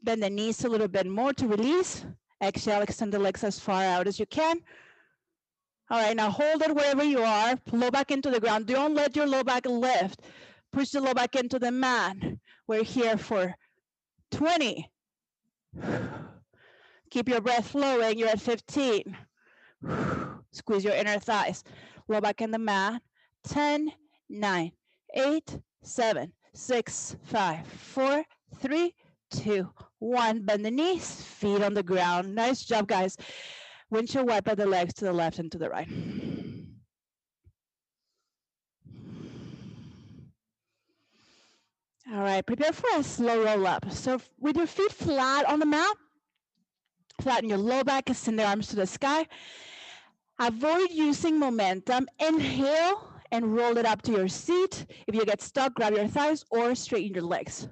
Bend the knees a little bit more to release. Exhale, extend the legs as far out as you can. All right, now hold it wherever you are. Low back into the ground. Don't let your low back lift. Push the low back into the mat. We're here for 20. Keep your breath flowing. You're at 15. Squeeze your inner thighs. Low back in the mat. 10, 9, 8, 7, 6, 5, 4, 3, 2, 1. Bend the knees, feet on the ground. Nice job, guys. Windshield wiper the legs to the left and to the right. All right, prepare for a slow roll up. So with your feet flat on the mat, flatten your low back, extend the arms to the sky. Avoid using momentum. Inhale and roll it up to your seat. If you get stuck, grab your thighs or straighten your legs.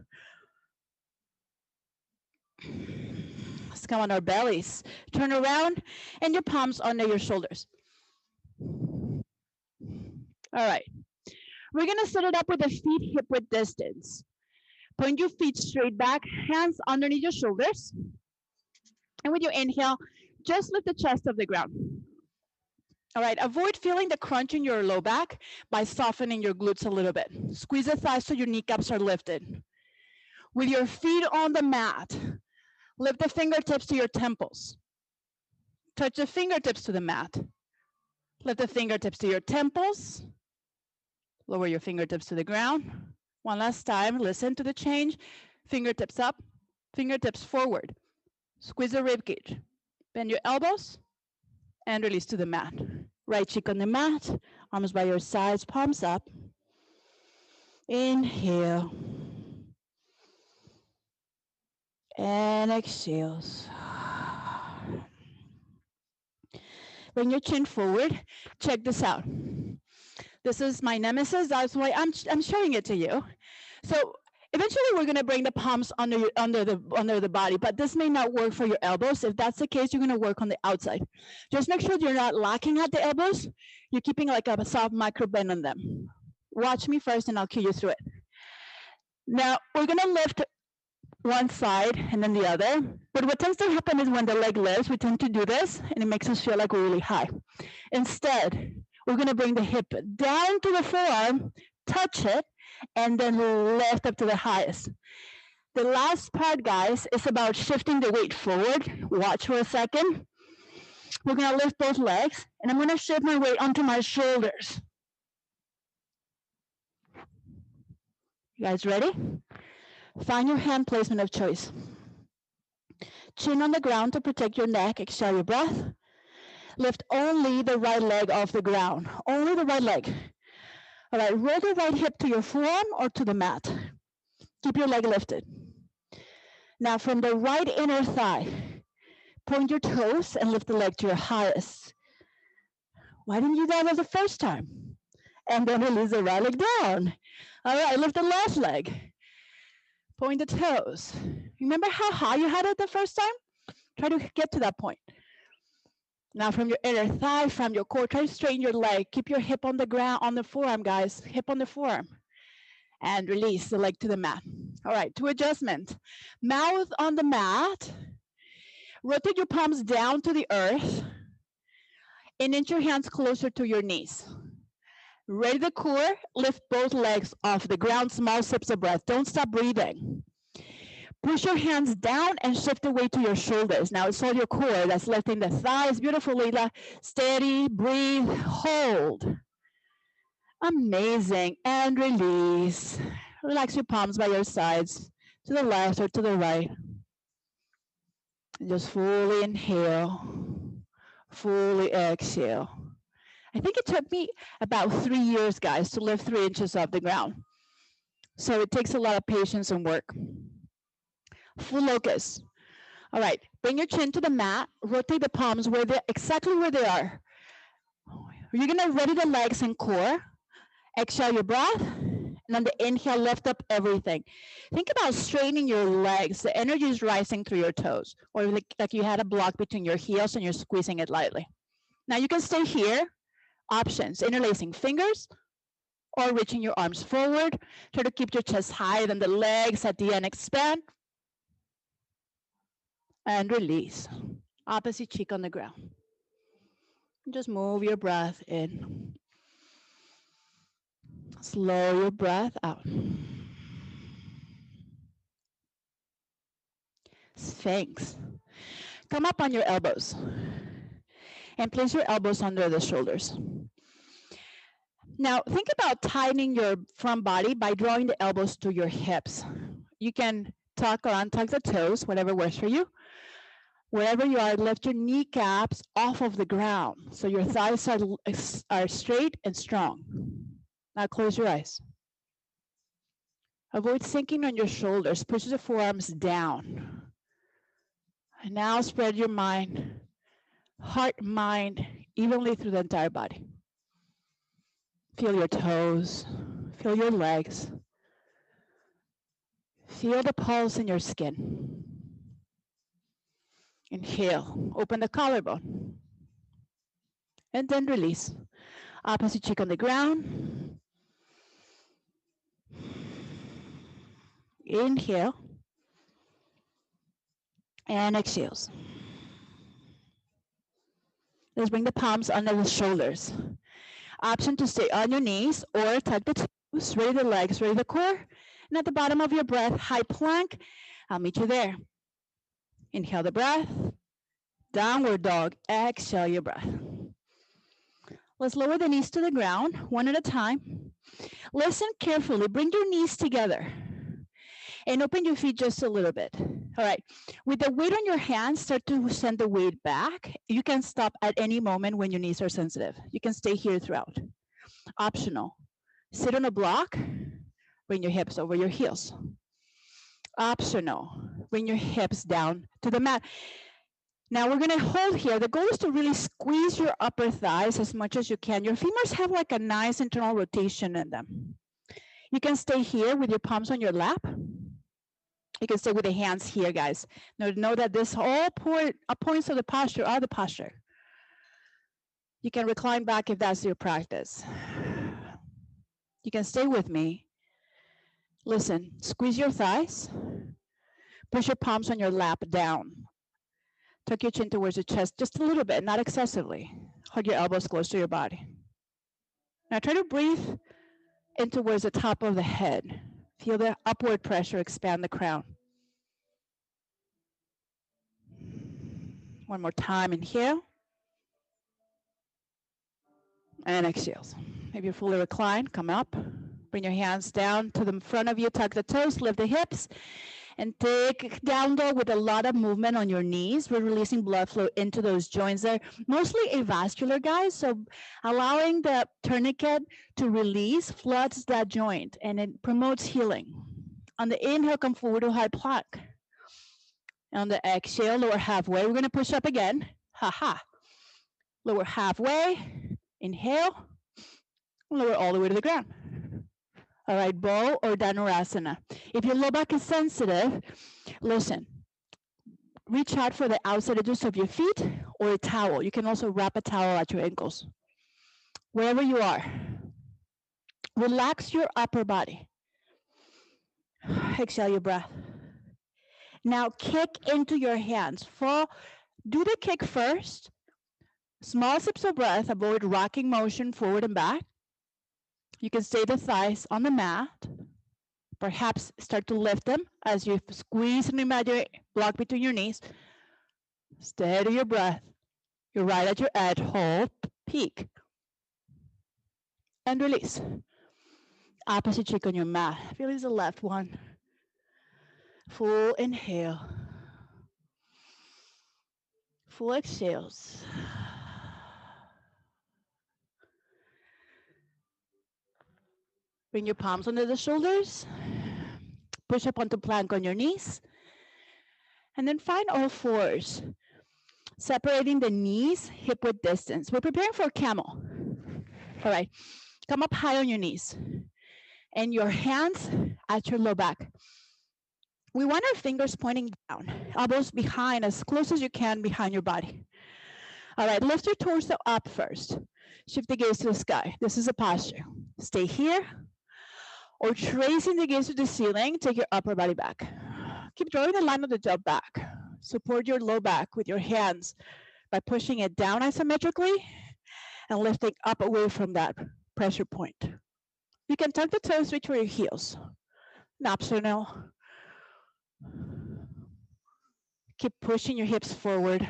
Let's come on our bellies. Turn around and your palms under your shoulders. All right. We're going to set it up with the feet hip width distance. Point your feet straight back, hands underneath your shoulders. And with your inhale, just lift the chest off the ground. All right, avoid feeling the crunch in your low back by softening your glutes a little bit. Squeeze the thighs so your kneecaps are lifted. With your feet on the mat, lift the fingertips to your temples. Touch the fingertips to the mat. Lift the fingertips to your temples. Lower your fingertips to the ground. One last time, listen to the change. Fingertips up, fingertips forward. Squeeze the rib cage. Bend your elbows and release to the mat. Right cheek on the mat, arms by your sides, palms up. Inhale. And exhales. Bring your chin forward. Check this out. This is my nemesis. That's why I'm showing it to you. So eventually we're going to bring the palms under the body, but this may not work for your elbows. If that's the case, you're going to work on the outside. Just make sure you're not locking at the elbows. You're keeping like a soft micro bend on them. Watch me first and I'll cue you through it. Now we're going to lift one side and then the other. But what tends to happen is when the leg lifts, we tend to do this and it makes us feel like we're really high. Instead, we're going to bring the hip down to the forearm, touch it, and then lift up to the highest. The last part, guys, is about shifting the weight forward. Watch for a second. We're going to lift both legs, and I'm going to shift my weight onto my shoulders. You guys ready? Find your hand placement of choice. Chin on the ground to protect your neck. Exhale your breath. Lift only the right leg off the ground. Only the right leg. All right, roll the right hip to your forearm or to the mat. Keep your leg lifted. Now from the right inner thigh, point your toes and lift the leg to your highest. Why didn't you do that the first time? And then release the right leg down. All right, lift the left leg. Point the toes. Remember how high you had it the first time? Try to get to that point. Now from your inner thigh, from your core, try to straighten your leg. Keep your hip on the ground, on the forearm, guys. Hip on the forearm. And release the leg to the mat. All right, to adjustment. Mouth on the mat. Rotate your palms down to the earth. And inch your hands closer to your knees. Ready the core, lift both legs off the ground, small sips of breath. Don't stop breathing. Push your hands down and shift the weight to your shoulders. Now it's all your core that's lifting the thighs. Beautiful, Leila. Steady, breathe, hold. Amazing. And release. Relax your palms by your sides, to the left or to the right. And just fully inhale, fully exhale. I think it took me about 3 years, guys, to lift 3 inches off the ground. So it takes a lot of patience and work. Full locus. All right, bring your chin to the mat, rotate the palms exactly where they are. You're gonna ready the legs and core. Exhale your breath, and on the inhale, lift up everything. Think about straightening your legs. The energy is rising through your toes, or like you had a block between your heels and you're squeezing it lightly. Now you can stay here. Options, interlacing fingers or reaching your arms forward. Try to keep your chest higher than the legs at the end. Expand and release. Opposite cheek on the ground. Just move your breath in. Slow your breath out. Sphinx. Come up on your elbows and place your elbows under the shoulders. Now think about tightening your front body by drawing the elbows to your hips. You can tuck or untuck the toes, whatever works for you. Wherever you are, lift your kneecaps off of the ground so your thighs are straight and strong. Now close your eyes. Avoid sinking on your shoulders. Push the forearms down. And now spread your mind, heart, mind, evenly through the entire body. Feel your toes, feel your legs, feel the pulse in your skin. Inhale, open the collarbone, and then release. Opposite cheek on the ground. Inhale, and exhales. Let's bring the palms under the shoulders. Option to stay on your knees or tuck the toes, ready the legs, ready the core. And at the bottom of your breath, high plank. I'll meet you there. Inhale the breath. Downward dog. Exhale your breath. Let's lower the knees to the ground, one at a time. Listen carefully. Bring your knees together and open your feet just a little bit. All right. With the weight on your hands, start to send the weight back. You can stop at any moment when your knees are sensitive. You can stay here throughout. Optional. Sit on a block. Bring your hips over your heels. Optional. Bring your hips down to the mat. Now we're going to hold here. The goal is to really squeeze your upper thighs as much as you can. Your femurs have like a nice internal rotation in them. You can stay here with your palms on your lap. You can stay with the hands here, guys. Now know that this all points of the posture are the posture. You can recline back if that's your practice. You can stay with me. Listen, squeeze your thighs. Push your palms on your lap down. Tuck your chin towards your chest just a little bit, not excessively. Hug your elbows close to your body. Now try to breathe in towards the top of the head. Feel the upward pressure expand the crown. One more time, inhale. And exhales. If you're fully reclined, come up. Bring your hands down to the front of you, tuck the toes, lift the hips, and take down dog with a lot of movement on your knees. We're releasing blood flow into those joints there, mostly avascular, guys. So allowing the tourniquet to release floods that joint, and it promotes healing. On the inhale, come forward to high plank. On the exhale, lower halfway. We're going to push up again. Ha. Lower halfway. Inhale. Lower all the way to the ground. All right, bow or dhanurasana. If your low back is sensitive, listen, reach out for the outside edges of your feet or a towel. You can also wrap a towel at your ankles. Wherever you are, relax your upper body. Exhale your breath. Now kick into your hands. Do the kick first. Small sips of breath, avoid rocking motion forward and back. You can stay the thighs on the mat. Perhaps start to lift them as you squeeze an imaginary block between your knees. Steady your breath. You're right at your edge. Hold, peak, and release. Opposite cheek on your mat. Feel it's the left one. Full inhale. Full exhales. Bring your palms under the shoulders. Push up onto plank on your knees. And then find all fours. Separating the knees, hip width distance. We're preparing for a camel. All right. Come up high on your knees. And your hands at your low back. We want our fingers pointing down, elbows behind, as close as you can behind your body. All right, lift your torso up first. Shift the gaze to the sky. This is a posture. Stay here, or tracing the gaze to the ceiling, take your upper body back. Keep drawing the line of the jaw back. Support your low back with your hands by pushing it down isometrically and lifting up away from that pressure point. You can tuck the toes, reach for your heels. Optional. Keep pushing your hips forward.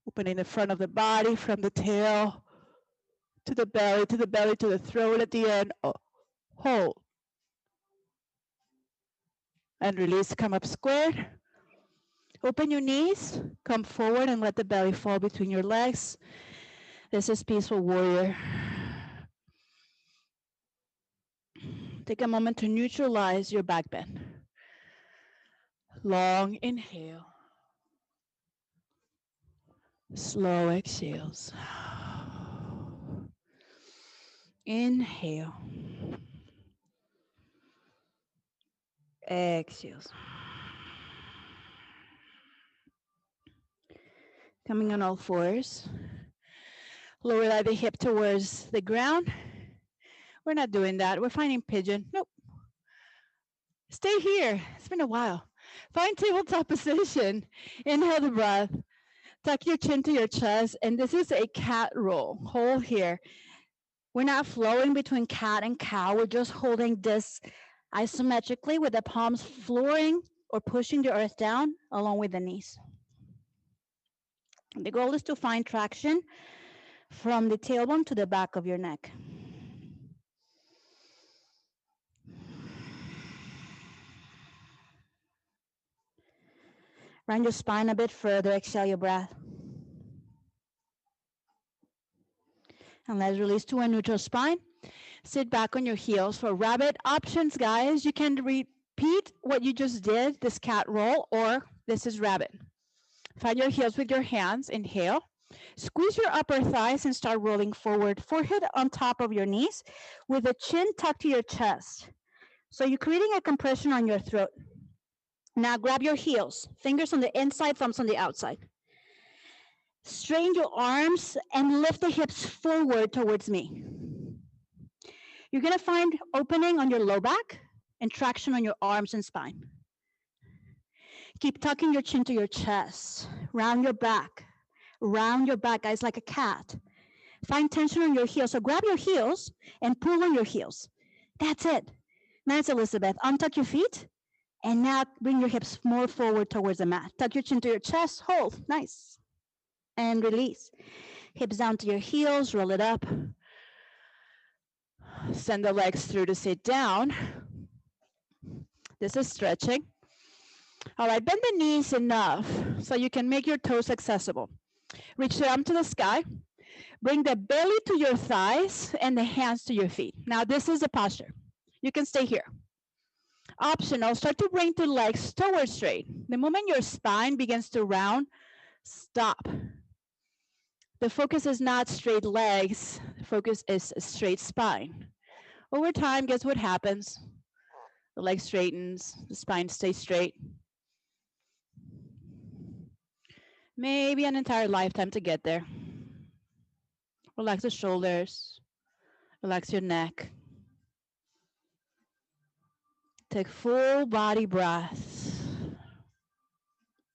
Opening the front of the body from the tail to the belly, to the belly, to the throat at the end. Hold. And release, come up squared. Open your knees, come forward and let the belly fall between your legs. This is peaceful warrior. Take a moment to neutralize your back bend. Long inhale. Slow exhales. Inhale. Exhale. Coming on all fours. Lower the hip towards the ground. We're not doing that. We're finding pigeon. Nope. Stay here. It's been a while. Find tabletop position. Inhale the breath. Tuck your chin to your chest. And this is a cat roll. Hold here. We're not flowing between cat and cow. We're just holding this isometrically with the palms flooring or pushing the earth down along with the knees. The goal is to find traction from the tailbone to the back of your neck. Round your spine a bit further. Exhale your breath. And let's release to a neutral spine. Sit back on your heels. For rabbit options, guys, you can repeat what you just did, this cat roll, or this is rabbit. Find your heels with your hands. Inhale. Squeeze your upper thighs and start rolling forward. Forehead on top of your knees with the chin tucked to your chest. So you're creating a compression on your throat. Now grab your heels. Fingers on the inside, thumbs on the outside. Straighten your arms and lift the hips forward towards me. You're going to find opening on your low back and traction on your arms and spine. Keep tucking your chin to your chest. Round your back. Round your back, guys, like a cat. Find tension on your heels. So grab your heels and pull on your heels. That's it. Nice, Elizabeth. Untuck your feet. And now bring your hips more forward towards the mat. Tuck your chin to your chest. Hold. Nice. And release. Hips down to your heels. Roll it up. Send the legs through to sit down. This is stretching. All right, bend the knees enough so you can make your toes accessible. Reach the arm to the sky. Bring the belly to your thighs and the hands to your feet. Now, this is the posture. You can stay here. Optional, start to bring the legs towards straight. The moment your spine begins to round, stop. The focus is not straight legs. The focus is a straight spine. Over time, guess what happens? The leg straightens, the spine stays straight. Maybe an entire lifetime to get there. Relax the shoulders, relax your neck. Take full body breaths.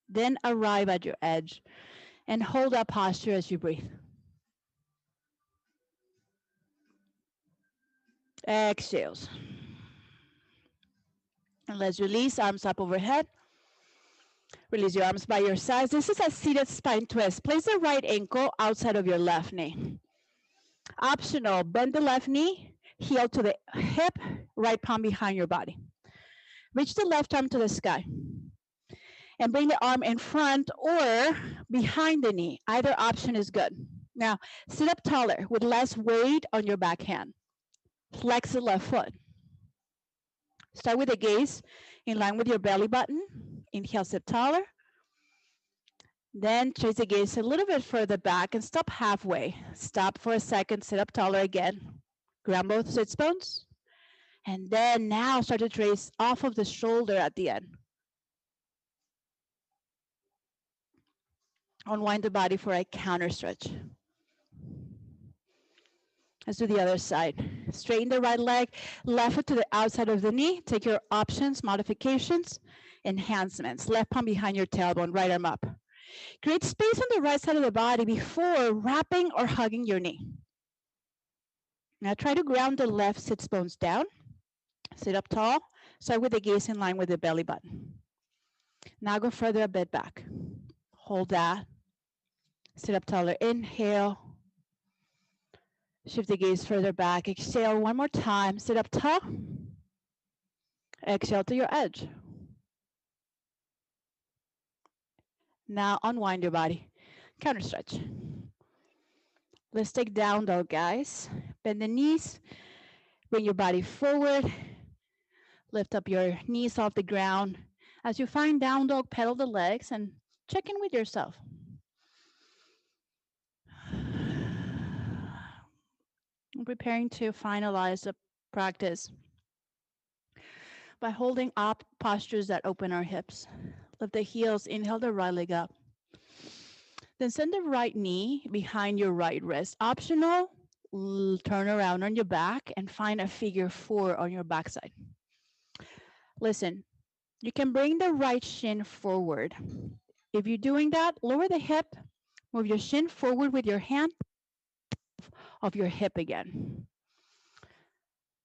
Then arrive at your edge and hold that posture as you breathe. Exhales. And let's release, arms up overhead. Release your arms by your sides. This is a seated spine twist. Place the right ankle outside of your left knee. Optional, bend the left knee, heel to the hip, right palm behind your body. Reach the left arm to the sky. And bring the arm in front or behind the knee. Either option is good. Now, sit up taller with less weight on your back hand. Flex the left foot. Start with the gaze in line with your belly button. Inhale, sit taller. Then trace the gaze a little bit further back and stop halfway. Stop for a second, sit up taller again. Ground both sits bones. And then now start to trace off of the shoulder at the end. Unwind the body for a counter stretch. Let's do the other side. Straighten the right leg, left foot to the outside of the knee. Take your options, modifications, enhancements. Left palm behind your tailbone, right arm up. Create space on the right side of the body before wrapping or hugging your knee. Now try to ground the left sits bones down. Sit up tall. Start with the gaze in line with the belly button. Now go further a bit back. Hold that. Sit up taller. Inhale. Shift the gaze further back. Exhale one more time. Sit up tall. Exhale to your edge. Now unwind your body. Counter stretch. Let's take down dog, guys. Bend the knees. Bring your body forward. Lift up your knees off the ground. As you find down dog, pedal the legs and check in with yourself. I'm preparing to finalize the practice by holding up postures that open our hips. Lift the heels, inhale the right leg up. Then send the right knee behind your right wrist. Optional, turn around on your back and find a figure 4 on your backside. Listen, you can bring the right shin forward. If you're doing that, lower the hip, move your shin forward with your hand of your hip again.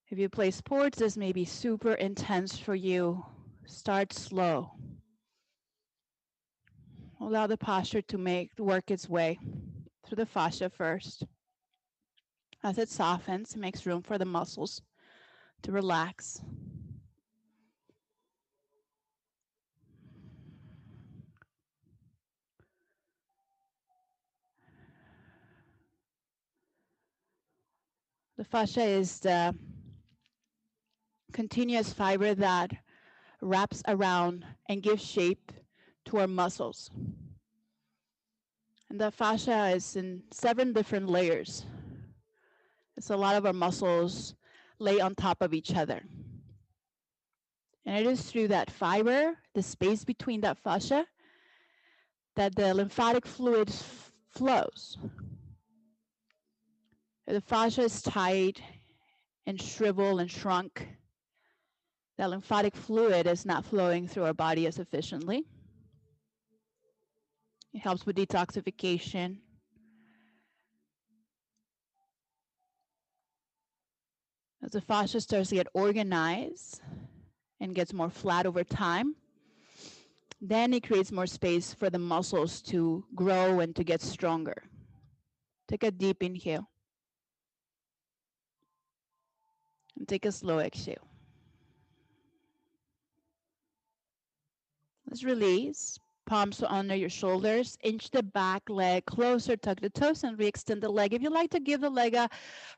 If you play sports, this may be super intense for you. Start slow. Allow the posture to work its way through the fascia first. As it softens, it makes room for the muscles to relax. The fascia is the continuous fiber that wraps around and gives shape to our muscles. And the fascia is in 7 different layers. It's a lot of our muscles lay on top of each other. And it is through that fiber, the space between that fascia, that the lymphatic fluid flows. If the fascia is tight and shriveled and shrunk, the lymphatic fluid is not flowing through our body as efficiently. It helps with detoxification. As the fascia starts to get organized and gets more flat over time, then it creates more space for the muscles to grow and to get stronger. Take a deep inhale and take a slow exhale. Let's release. Palms under your shoulders. Inch the back leg closer, tuck the toes, and re-extend the leg. If you like to give the leg a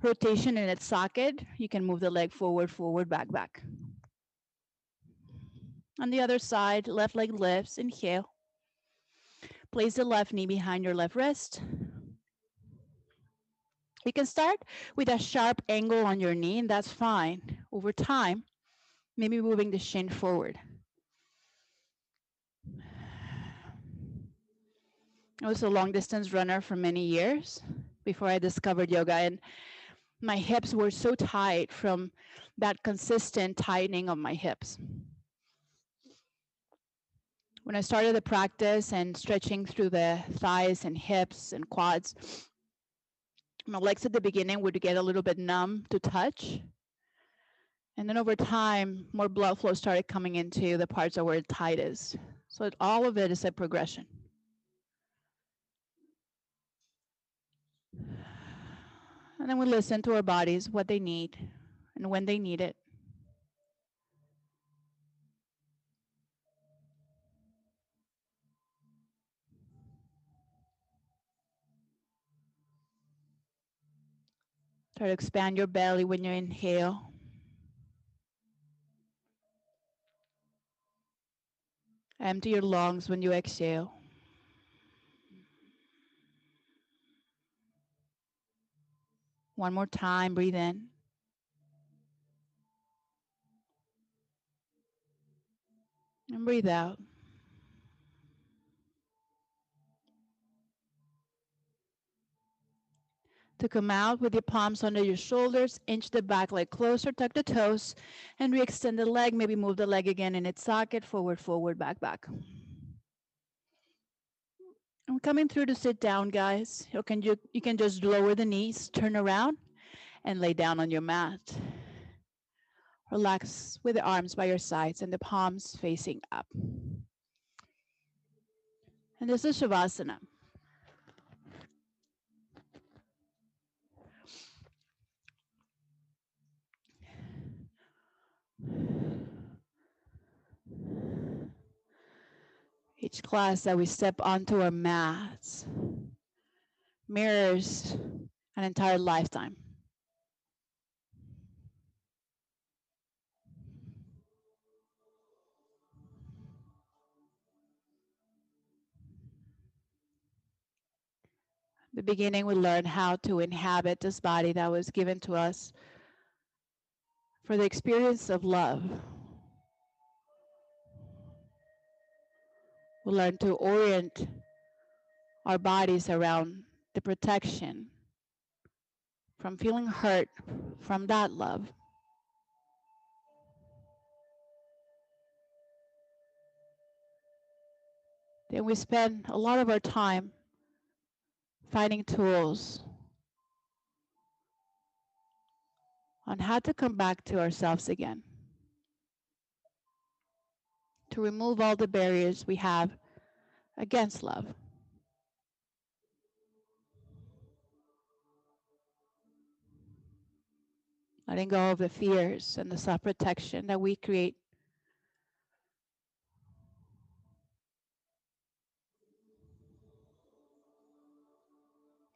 rotation in its socket, you can move the leg forward, forward, back, back. On the other side, left leg lifts. Inhale. Place the left knee behind your left wrist. You can start with a sharp angle on your knee, and that's fine. Over time, maybe moving the shin forward. I was a long distance runner for many years before I discovered yoga, and my hips were so tight from that consistent tightening of my hips. When I started the practice and stretching through the thighs and hips and quads, my legs at the beginning would get a little bit numb to touch. And then over time, more blood flow started coming into the parts that were tightest. So all of it is a progression. And then we listen to our bodies, what they need and when they need it. Try to expand your belly when you inhale. Empty your lungs when you exhale. One more time, breathe in. And breathe out. To come out with your palms under your shoulders, inch the back leg closer, tuck the toes, and re-extend the leg. Maybe move the leg again in its socket, forward, forward, back, back. I'm coming through to sit down, guys. You can just lower the knees, turn around, and lay down on your mat. Relax with the arms by your sides and the palms facing up. And this is Shavasana. Each class that we step onto our mats mirrors an entire lifetime. The beginning, we learn how to inhabit this body that was given to us for the experience of love. We learn to orient our bodies around the protection from feeling hurt from that love. Then we spend a lot of our time finding tools on how to come back to ourselves again, to remove all the barriers we have against love. Letting go of the fears and the self-protection that we create.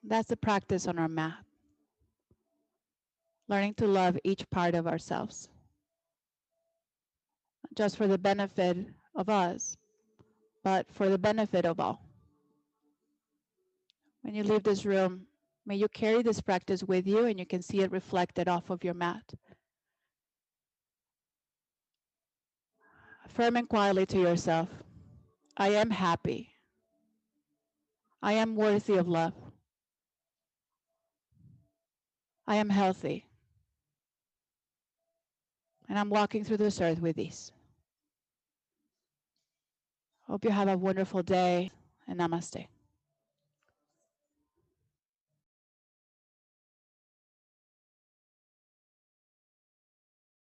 That's the practice on our mat. Learning to love each part of ourselves, not just for the benefit of us, but for the benefit of all. When you leave this room, may you carry this practice with you and you can see it reflected off of your mat. Affirming quietly to yourself, I am happy. I am worthy of love. I am healthy. And I'm walking through this earth with ease. Hope you have a wonderful day and namaste.